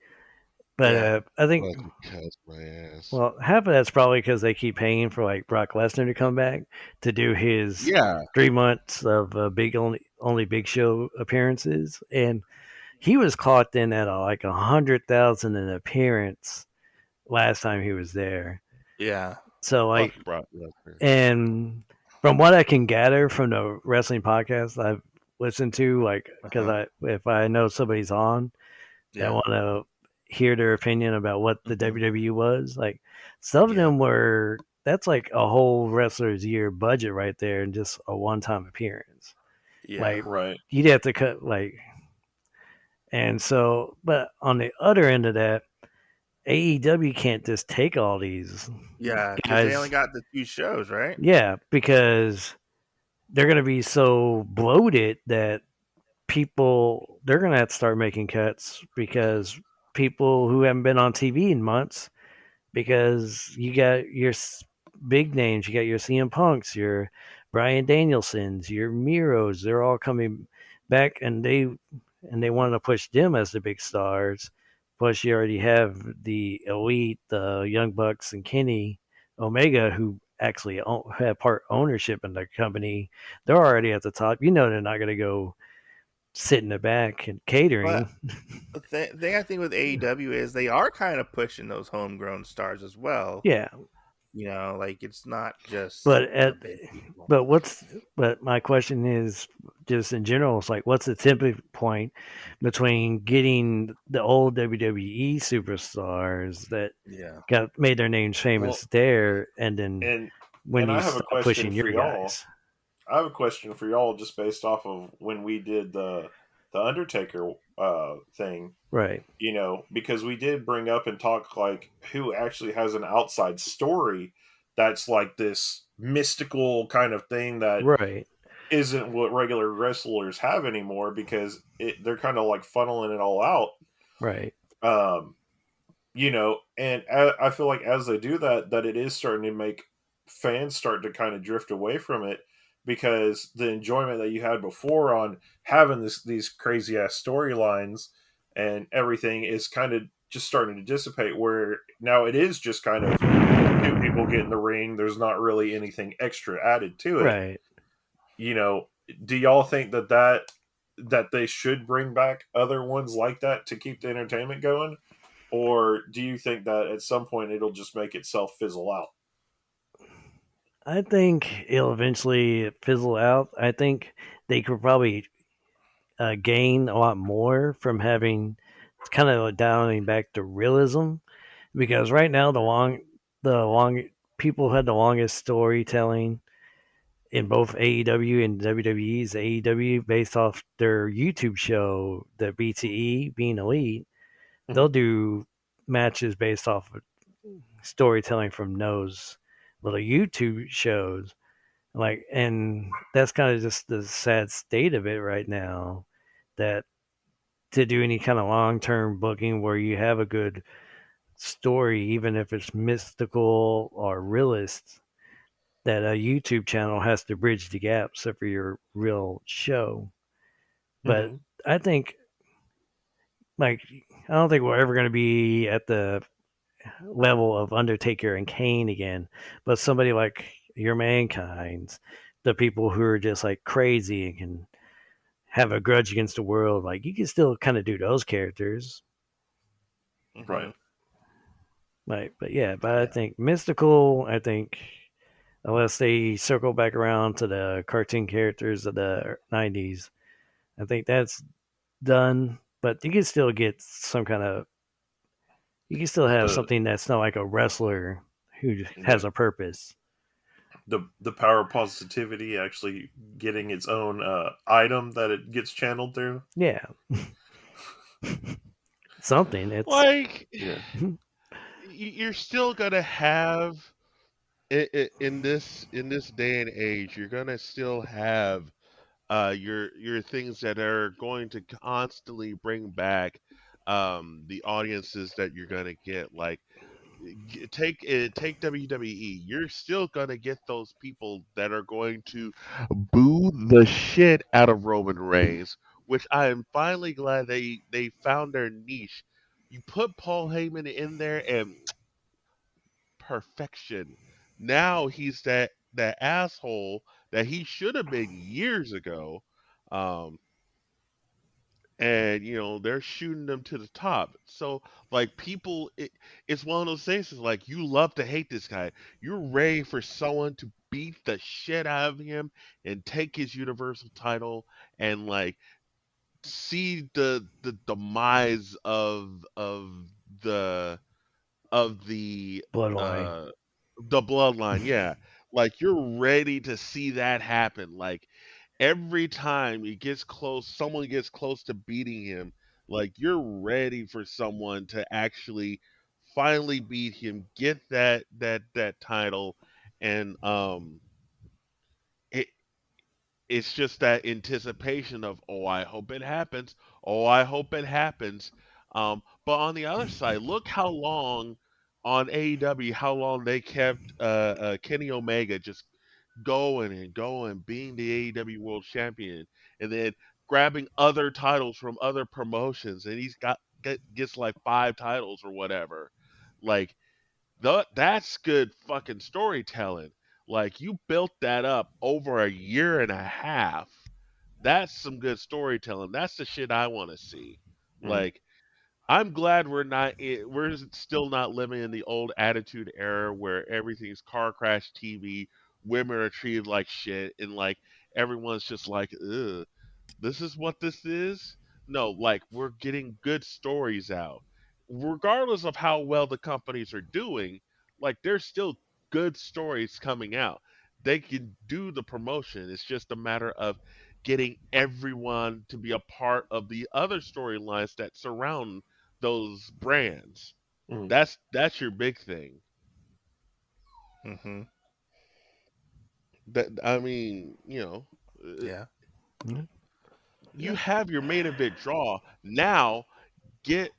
But Yeah. I think, Fucking cuss my ass. well, half of that's probably because they keep paying for like Brock Lesnar to come back to do his Yeah. 3 months of big only big show appearances, and he was clocked in at like 100,000 an appearance last time he was there. Yeah. So like, Fuck Brock Lesnar. and from what I can gather from the wrestling podcast I've listened to, like, because if I know somebody's on, I want to hear their opinion about what the WWE was like. Some of them were, that's like a whole wrestler's year budget right there, and just a one-time appearance. Yeah. Like, Right. you'd have to cut like, and so, but on the other end of that, AEW can't just take all these. Yeah, because guys. they only got the 2 shows, right? Yeah, because they're going to be so bloated that people, they're going to have to start making cuts, because people who haven't been on TV in months, because you got your big names, you got your CM Punks, your Bryan Danielsons, your Miros, they're all coming back, and they wanted to push them as the big stars. Plus, you already have the Elite, the Young Bucks, and Kenny Omega, who actually have part ownership in the company. They're already at the top. You know they're not going to go sit in the back and catering. But the thing I think with AEW is they are kind of pushing those homegrown stars as well. Yeah. You know, like it's not just. But my question is, just in general, it's like, what's the tipping point between getting the old WWE superstars that made their names famous there, and then when you start pushing your guys? I have a question for y'all, just based off of when we did the Undertaker thing, right? You know, because we did bring up and talk like who actually has an outside story that's like this mystical kind of thing that isn't what regular wrestlers have anymore, because they're kind of like funneling it all out, right? You know, and I feel like as they do that it is starting to make fans start to kind of drift away from it, because the enjoyment that you had before on having these crazy ass storylines and everything is kind of just starting to dissipate, where now it is just kind of 2 people get in the ring. There's not really anything extra added to it. Right. You know, do y'all think that they should bring back other ones like that to keep the entertainment going? Or do you think that at some point it'll just make itself fizzle out? I think it'll eventually fizzle out. I think they could probably gain a lot more from having kind of dialing back to realism, because right now the long people who had the longest storytelling in both AEW and WWE's AEW, based off their YouTube show, the BTE being Elite, they'll do matches based off of storytelling from those little YouTube shows. Like, and that's kind of just the sad state of it right now, that to do any kind of long-term booking where you have a good story, even if it's mystical or realist, that a YouTube channel has to bridge the gaps for your real show. But I think, like, I don't think we're ever going to be at the level of Undertaker and Kane again, but somebody like your Mankinds, the people who are just like crazy and can have a grudge against the world, like you can still kind of do those characters. Right. Right. But I think mystical, I think unless they circle back around to the cartoon characters of the 90s, I think that's done. But you can still get some kind of, you can still have something that's not like a wrestler who has a purpose. The power of positivity actually getting its own item that it gets channeled through. Yeah. Something. It's like, you're still gonna have in this day and age, you're gonna still have your things that are going to constantly bring back the audiences that you're gonna get. Like, take WWE. You're still gonna get those people that are going to boo the shit out of Roman Reigns which I am finally glad they found their niche. You put Paul Heyman in there and perfection. Now he's that asshole that he should have been years ago. Um, and they're shooting them to the top. So like people, it's one of those things. It's like you love to hate this guy. You're ready for someone to beat the shit out of him and take his universal title and like see the demise the of Bloodline. the bloodline. Yeah, like you're ready to see that happen. Like every time he gets close, someone gets close to beating him, like you're ready for someone to actually finally beat him, get that title, and it it's just that anticipation of, oh, I hope it happens. Oh, I hope it happens. But on the other side, look how long on AEW, how long they kept Kenny Omega just going and going, being the AEW World Champion, and then grabbing other titles from other promotions, and gets like 5 titles or whatever. Like that's good fucking storytelling. Like you built that up over a year and a half. That's some good storytelling. That's the shit I want to see. Like I'm glad we're still not living in the old attitude era where everything's car crash TV, women are treated like shit, and like everyone's just like, ugh, this is what this is. No, like we're getting good stories out, regardless of how well the companies are doing. Like there's still good stories coming out. They can do the promotion. It's just a matter of getting everyone to be a part of the other storylines that surround those brands. Mm. That's your big thing. Mm-hmm. That I mean, Yeah. you have your main event draw. Now get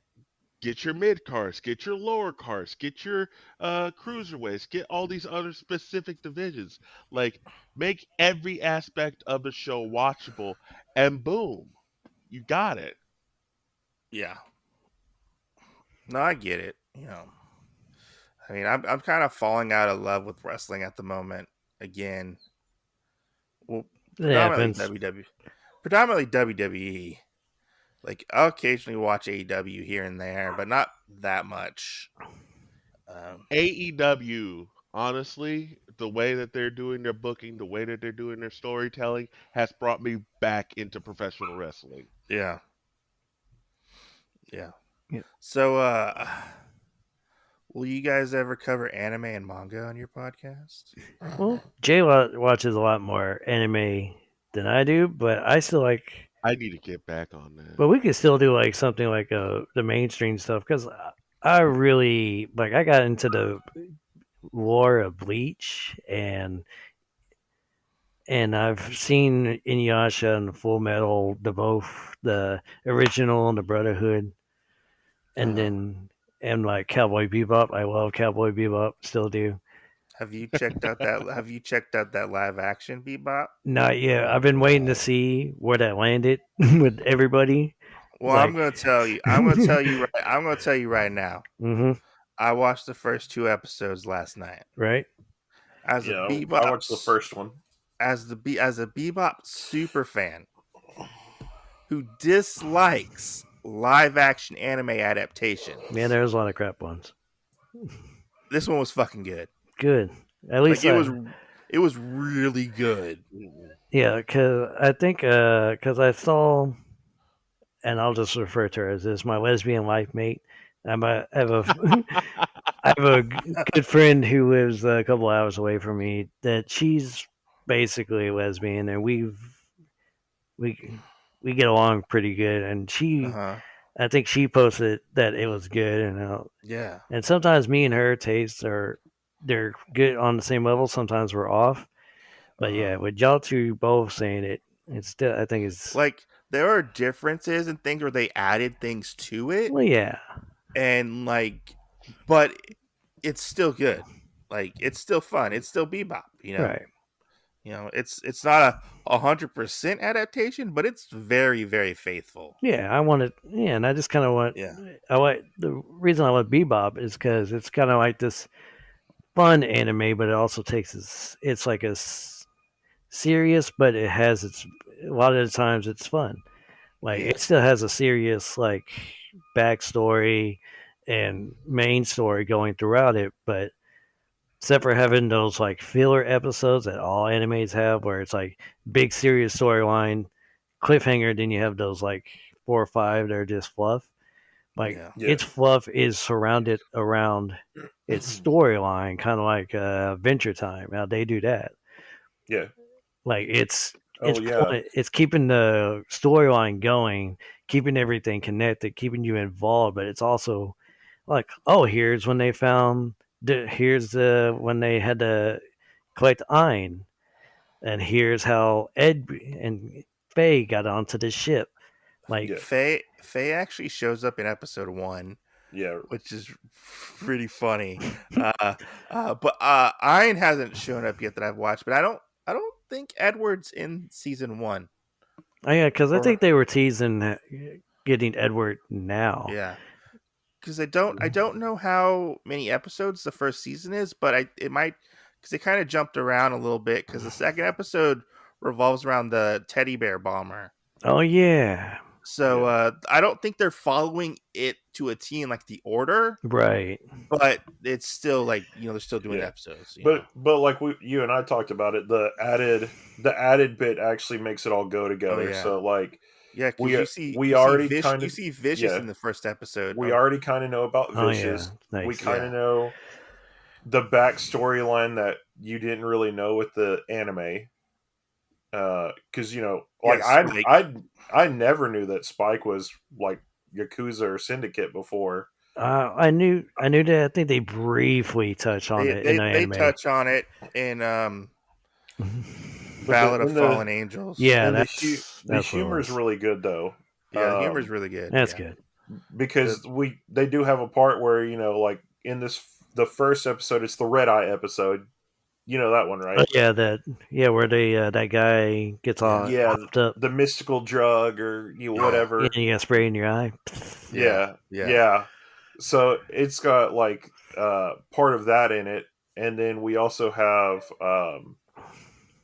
your mid cards, get your lower cards, get your cruiserweights, get all these other specific divisions. Like make every aspect of the show watchable, and boom, you got it. Yeah. No, I get it. I mean, I'm kind of falling out of love with wrestling at the moment. Again, well, It happens. predominantly WWE. Like I'll occasionally watch AEW here and there, but not that much. AEW, honestly, the way that they're doing their booking, the way that they're doing their storytelling, has brought me back into professional wrestling. Yeah. Yeah. Yeah. So, will you guys ever cover anime and manga on your podcast? Well, Jay watches a lot more anime than I do, but I still like. I need to get back on that. But we could still do like something like the mainstream stuff because I really like. I got into the lore of Bleach and I've seen Inuyasha and Full Metal, the original and the Brotherhood, and then like Cowboy Bebop. I love Cowboy Bebop, still do. Have you checked out that live action Bebop? Not yet. I've been waiting to see where that landed with everybody. Well, I'm going to tell you. I'm going to tell you right now. Mm-hmm. I watched the first 2 episodes last night. Right. As a Bebop, I watched the first one. As a Bebop super fan who dislikes live action anime adaptations. Yeah, there's a lot of crap ones. This one was fucking good. Good. At least it was really good. Yeah, because I think because I saw, and I'll just refer to her as this, my lesbian life mate. I have a good friend who lives a couple hours away from me. That she's basically a lesbian, and we get along pretty good. And she, I think she posted that it was good, and yeah. And sometimes me and her tastes they're good on the same level. Sometimes we're off. But yeah, with y'all two both saying it, it's still, I think it's like there are differences and things where they added things to it. Well, yeah, and like, but it's still good. Like it's still fun. It's still Bebop, Right. You know, it's not a 100% adaptation, but it's very, very faithful. Yeah, I wanted. Yeah, and I just kind of want. Yeah. I like the reason I love Bebop is because it's kind of like this fun anime, but it also takes it's like serious, but it has its a lot of the times it's fun. Like it still has a serious like backstory and main story going throughout it, but except for having those like filler episodes that all animes have, where it's like big serious storyline, cliffhanger, then you have those like 4 or 5 that are just fluff. Like its fluff is surrounded around its storyline, kind of like Adventure Time. How they do that. Yeah. Like it's keeping the storyline going, keeping everything connected, keeping you involved, but it's also like, oh, here's when they found when they had to collect Ein, and here's how Ed and Faye got onto the ship. Like Faye actually shows up in episode 1. Yeah, which is pretty funny. But Ein hasn't shown up yet that I've watched. But I don't think Edward's in season 1. Oh yeah, because I think they were teasing getting Edward now. Yeah, because I don't know how many episodes the first season is, but it might, because they kind of jumped around a little bit. Because the second episode revolves around the teddy bear bomber. Oh yeah. So I don't think they're following it to a T in like the order, right? But it's still like, you know, they're still doing episodes. But like you and I talked about it, the added bit actually makes it all go together. Oh, yeah. So like, you see Vicious in the first episode. We already kind of know about Vicious. Nice. We kind of know the backstory line that you didn't really know with the anime. Because you know, like I never knew that Spike was like Yakuza or Syndicate before. I knew that. I think they briefly touch on it in the anime. They touch on it in Ballad of Fallen Angels. Yeah, the humor is really good though. Yeah, the humor is really good. That's good because they do have a part where, you know, like in the first episode, it's the Red Eye episode. You know that one, right? Where that guy gets on up. The mystical drug or whatever. Yeah, you got spray in your eye. Yeah. So it's got like part of that in it, and then we also have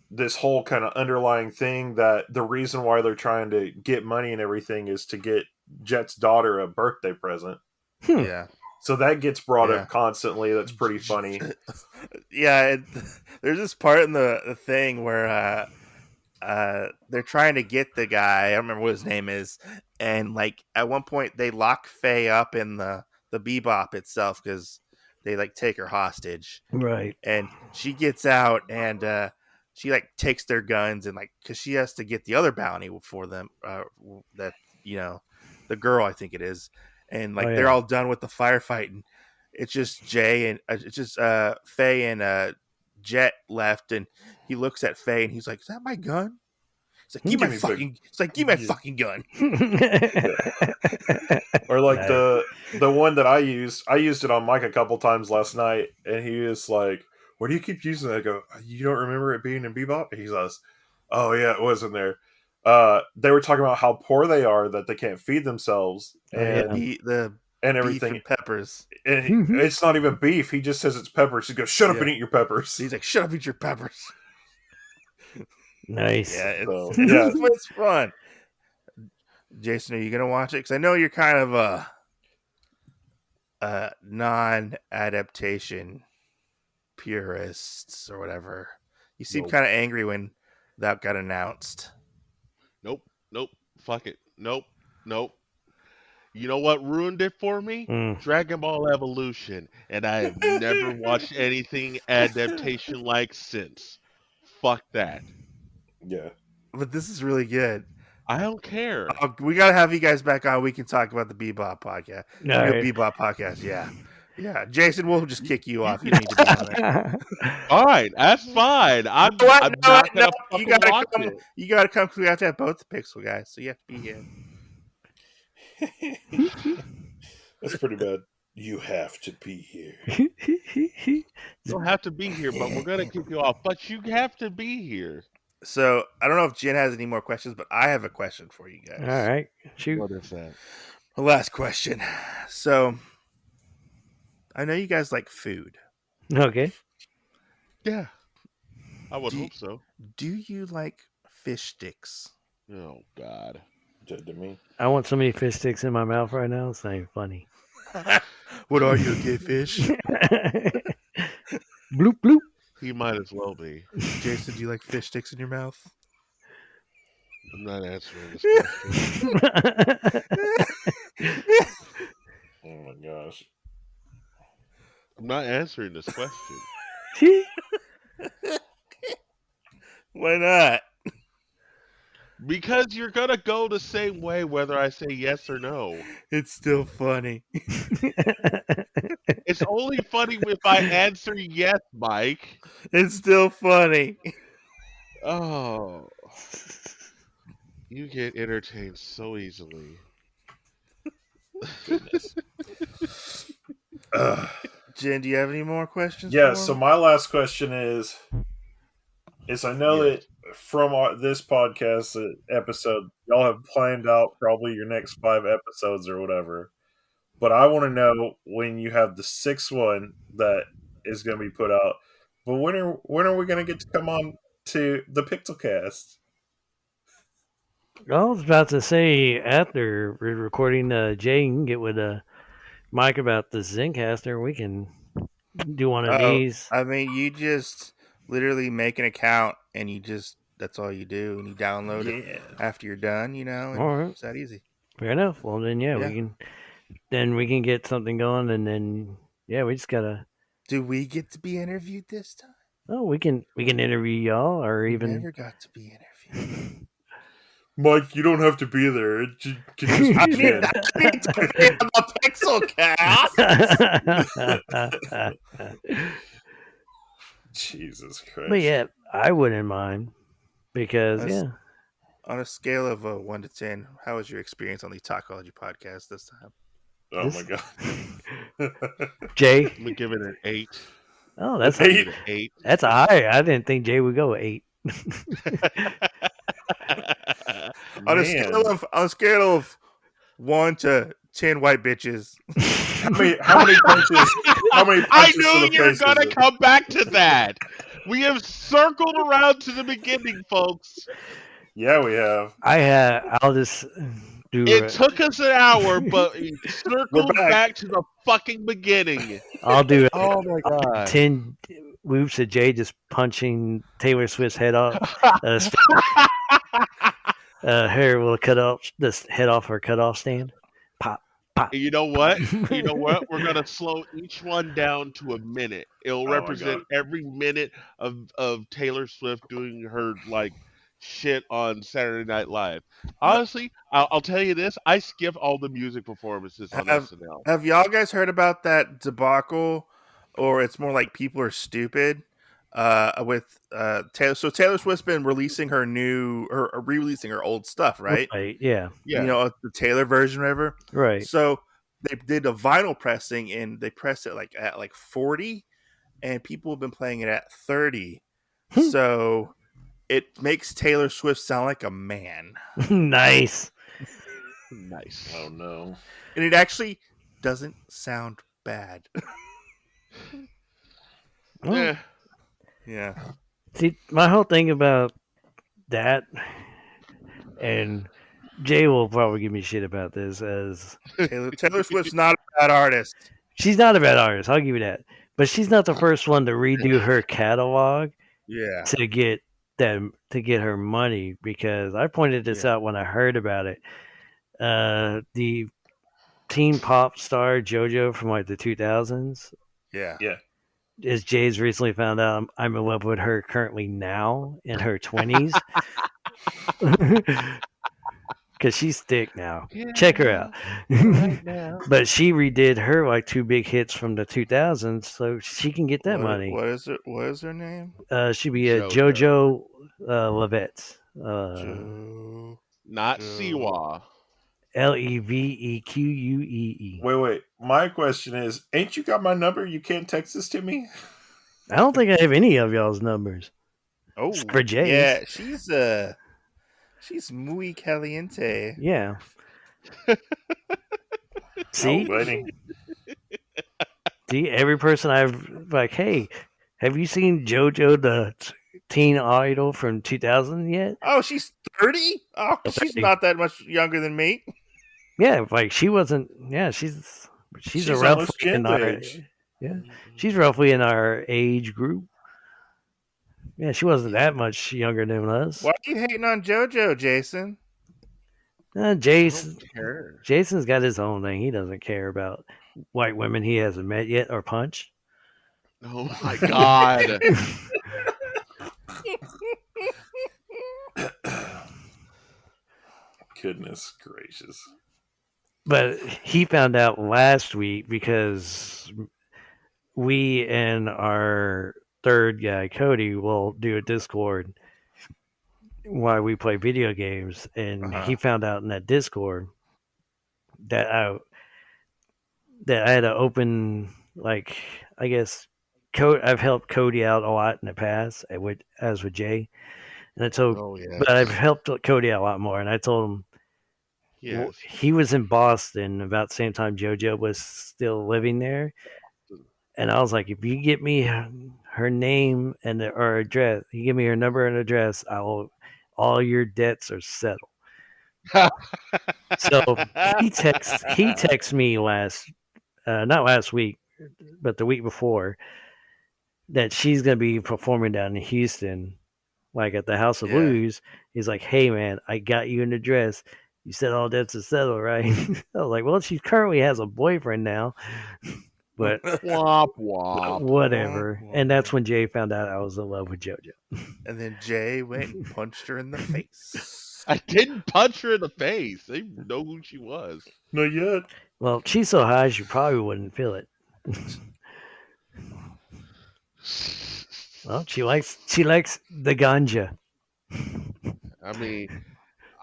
this whole kind of underlying thing that the reason why they're trying to get money and everything is to get Jet's daughter a birthday present. Yeah. So that gets brought up constantly. That's pretty funny. Yeah, there's this part in the thing where they're trying to get the guy. I don't remember what his name is, and like at one point they lock Faye up in the Bebop itself because they like take her hostage. Right. And she gets out and she like takes their guns and like because she has to get the other bounty for them. That, you know, the girl, I think it is. And like they're all done with the firefight, and it's just Jay and it's just Faye and Jet left, and he looks at Faye and he's like, "Is that my gun?" He's like, "Give me my fucking gun." Or like the one that I used it on Mike a couple times last night, and he was like, "What do you keep using that?" I go, "You don't remember it being in Bebop?" And he says, "Oh yeah, it was in there." They were talking about how poor they are, that they can't feed themselves, and and everything. Beef and peppers. And it's not even beef. He just says it's peppers. He goes, "Shut up and eat your peppers." He's like, "Shut up, eat your peppers." Nice. Yeah, it's fun. Jason, are you gonna watch it? Because I know you're kind of a non-adaptation purists or whatever. You seem kind of angry when that got announced. Nope. Fuck it. Nope. You know what ruined it for me? Dragon Ball Evolution. And I have never watched anything adaptation-like since. Fuck that. Yeah. But this is really good. I don't care. We got to have you guys back on. We can talk about the Bebop podcast. Bebop podcast, yeah. Yeah, Jason, we'll just kick you off. You need to be on it. All right, that's fine. I'm not gonna you gotta come. You gotta come. We have to have both the Pixel guys, so you have to be here. That's pretty bad. You have to be here. You don't have to be here, but we're gonna kick you off. But you have to be here. So I don't know if Jen has any more questions, but I have a question for you guys. All right, shoot. What is that? The last question. So I know you guys like food. Okay. Yeah, I would hope so. Do you like fish sticks? Oh God. To me. I want so many fish sticks in my mouth right now. It's not even funny. What are you, a gay fish? Bloop bloop. He might as well be. Jason, do you like fish sticks in your mouth? I'm not answering this question. Oh my gosh. I'm not answering this question. Why not? Because you're gonna go the same way whether I say yes or no. It's still funny. It's only funny if I answer yes, Mike. It's still funny. Oh. You get entertained so easily. Goodness. Jen, do you have any more questions? Yeah, for so him? my last question is I know Yes. that from this podcast episode, y'all have planned out probably your next 5 episodes or whatever. But I want to know when you have the 6th one that is going to be put out. But when are we going to get to come on to the Pixelcast? I was about to say after we're recording, Jay can get with Mike about the Zencaster. We can do one of these. I mean, you just literally make an account and that's all you do, and you download it after you're done, and All right. it's that easy. Fair enough. Well, then, we can get something going, and then, we just gotta. Do we get to be interviewed this time? Oh, we can interview y'all, or We even. never got to be interviewed. Mike, you don't have to be there. It can just be I Jen. need to be on the Pixelcast. Jesus Christ. But yeah, I wouldn't mind because On a scale of 1 to 10, how was your experience on the Talkology podcast this time? Oh my god. Jay. I'm gonna give it an 8. Oh, that's Give it an 8. That's a high. I didn't think Jay would go 8. On a scale of 1 to 10 white bitches. How many punches? I knew you were gonna come back to that. We have circled around to the beginning, folks. Yeah, we have. I'll just do. It took us an hour, but we circled back to the fucking beginning. I'll do. Oh my god! 10 whoops of Jay just punching Taylor Swift's head off. Her will cut off this head off her cutoff stand. Pop, pop. You know what? We're gonna slow each one down to a minute. It'll represent every minute of Taylor Swift doing her shit on Saturday Night Live. Honestly, I'll tell you this: I skip all the music performances on SNL. Have y'all guys heard about that debacle, or it's more like people are stupid? With Taylor. So Taylor Swift's been releasing re-releasing her old stuff, right? Right. Yeah. The Taylor version, whatever. Right. So they did a vinyl pressing, and they pressed it at 40, and people have been playing it at 30. So it makes Taylor Swift sound like a man. Nice. Oh no. And it actually doesn't sound bad. Yeah. Yeah. See, my whole thing about that, and Jay will probably give me shit about this, as Taylor Swift's not a bad artist. She's not a bad artist, I'll give you that. But she's not the first one to redo her catalog to get her money, because I pointed this out when I heard about it. The teen pop star JoJo from the 2000s. Yeah. As Jay's recently found out, I'm in love with her currently now in her 20s. Because she's thick now. Check her out. But she redid her 2 big hits from the 2000s, so she can get that money. What is it? What is her name? She'd be a JoJo Levetts. Not Siwa. Levequee. Wait. My question is, ain't you got my number? You can't text this to me? I don't think I have any of y'all's numbers. Oh, for Jay's. yeah, she's muy caliente. Yeah. See? Waiting. See, every person I've like, hey, have you seen JoJo the teen idol from 2000 yet? Oh, she's 30? Oh, she's 30. not that much younger than me. Yeah, like she wasn't. Yeah, she's a almost roughly in Jen's our age. she's roughly in our age group. Yeah, she wasn't that much younger than us. Why are you hating on JoJo, Jason? Jason's got his own thing. He doesn't care about white women he hasn't met yet or punched. Oh my god. Goodness gracious. But he found out last week because we and our third guy, Cody, will do a Discord while we play video games. And he found out in that Discord that I had to open, like, I guess, I've helped Cody out a lot in the past, as with Jay. And I told, but I've helped Cody out a lot more. And I told him, yes. He was in Boston about the same time JoJo was still living there. And I was like, if you get me her name and or address, you give me her number and address, all your debts are settled. So he texts me not last week, but the week before, that she's going to be performing down in Houston, like at the House of Blues. He's like, hey man, I got you an address. You said all debts are settled, right? I was like, well, she currently has a boyfriend now, but womp womp. Whatever. And that's when Jay found out I was in love with JoJo. And then Jay went and punched her in the face. I didn't punch her in the face. They know who she was. Not yet. Well, she's so high, she probably wouldn't feel it. Well, she likes the ganja. I mean,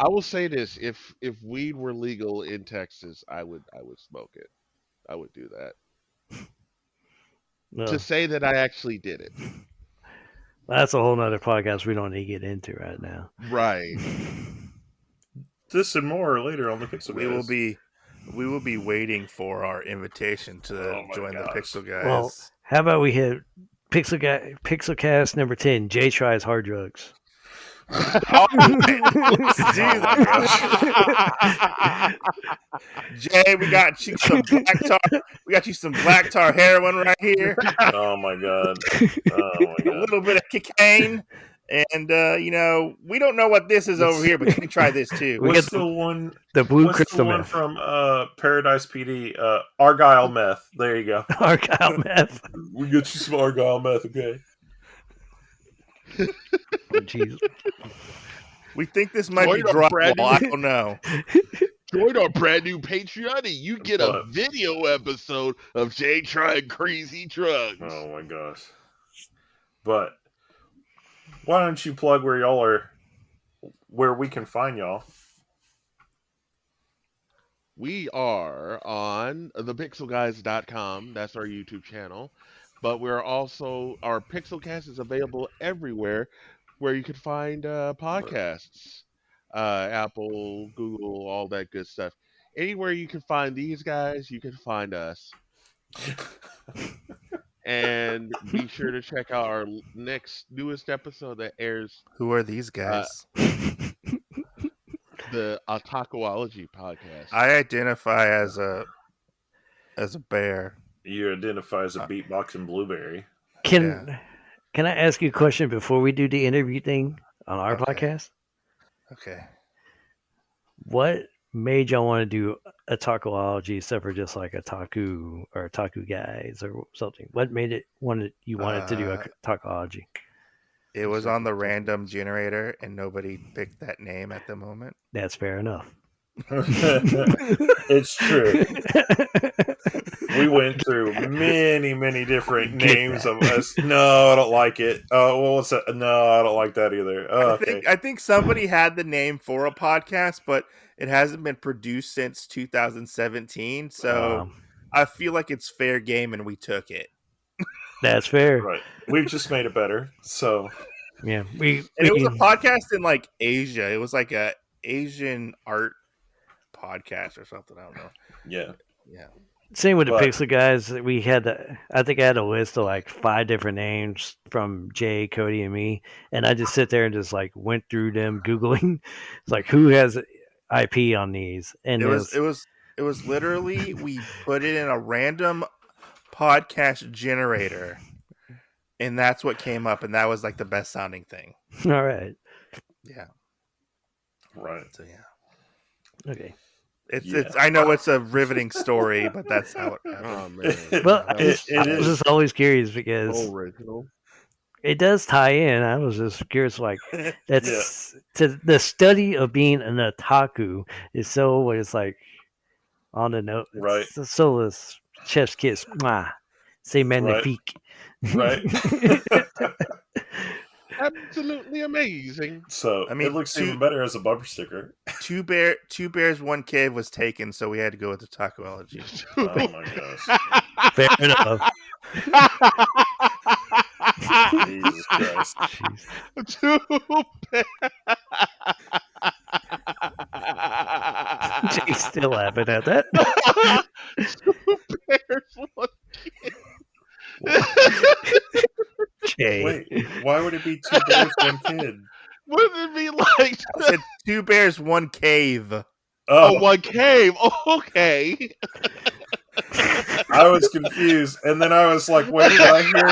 I will say this: if weed were legal in Texas, I would smoke it. I would do that. No. To say that I actually did it. That's a whole nother podcast we don't need to get into right now. Right. This and more later on the Pixel Guys. We will be waiting for our invitation to join the Pixel Guys. Well, how about we hit Pixelcast number 10, Jay tries hard drugs. Let's do that. Jay, we got you some black tar. We got you some black tar heroin right here. Oh my god! A little bit of cocaine, and we don't know what this is over here, but you can try this too. What's the one? The blue what's crystal the one meth from Paradise PD? Argyle meth. There you go. Argyle meth. We get you some Argyle meth, okay? Oh, jeez. We think this might be droppable. I don't know. Join our brand new Patreon and you get a video episode of Jay trying crazy drugs. Oh my gosh. But why don't you plug where we can find y'all? We are on thepixelguys.com. That's our YouTube channel. But we're also, our Pixelcast is available everywhere where you can find podcasts. Apple, Google, all that good stuff. Anywhere you can find these guys, you can find us. And be sure to check out our newest episode that airs. Who are these guys? The Otakuology podcast. I identify as a bear. You identify as a beatboxing blueberry. Can I ask you a question before we do the interview thing on our podcast? Okay. What made y'all want to do Otakuology except for just like Otaku or Otaku Guys or something? What made you wanted to do Otakuology? It was on the random generator and nobody picked that name at the moment. That's fair enough. It's true. We went through many different names of us. No, I don't like it. Well, what's that? No, I don't like that either. Okay. I think somebody had the name for a podcast, but it hasn't been produced since 2017. So I feel like it's fair game, and we took it. That's fair. Right. We've just made it better. So yeah, it was a podcast in like Asia. It was like a Asian art podcast or something. I don't know. Yeah. Same with the Pixel guys. We had I think I had a list of like 5 different names from Jay, Cody, and me, and I just sit there and just like went through them googling. It's like who has IP on these, and it was literally we put it in a random podcast generator, and that's what came up, and that was like the best sounding thing. All right. Yeah. Right. So yeah. Okay. It's I know it's a riveting story, but that's how it happened. Oh man. Well, I was just always curious because it does tie in. I was just curious, like that's to the study of being an otaku is so what it's like on the note, right? So this chef's kiss, mwah, say magnifique, right? Absolutely amazing. So I mean, it looks even better as a bumper sticker. Two bears, one cave was taken, so we had to go with the tacoology. Oh my gosh! Fair enough. Jesus Christ! Two bears. Jay's still laughing at that. Two bears, one kid. Jay. Wait, why would it be 2 bears, 1 kid? Wouldn't it be like I said 2 bears, 1 cave? Oh, 1 cave. Oh, okay. I was confused, and then I was like, "Wait, did I hear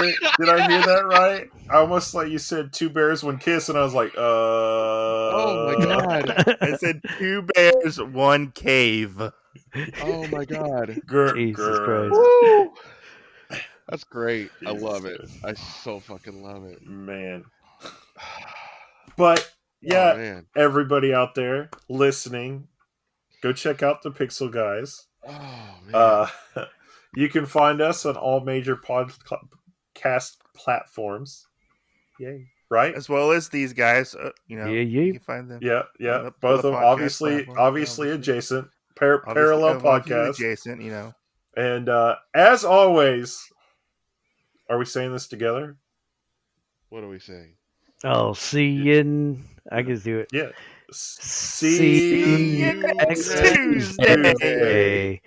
that right?" I almost like you said 2 bears, 1 kiss, and I was like, Oh my god! I said 2 bears, 1 cave. Oh my god! Jesus Christ! Woo! That's great. I love it. I so fucking love it, man. But yeah, everybody out there listening, go check out the Pixel Guys. Oh man. You can find us on all major podcast platforms. Yay! Right, as well as these guys. You can find them. Yeah. Both of them obviously adjacent, parallel podcast adjacent. And as always, are we saying this together? What are we saying? Oh, see you. I can do it. Yeah. See you next Tuesday.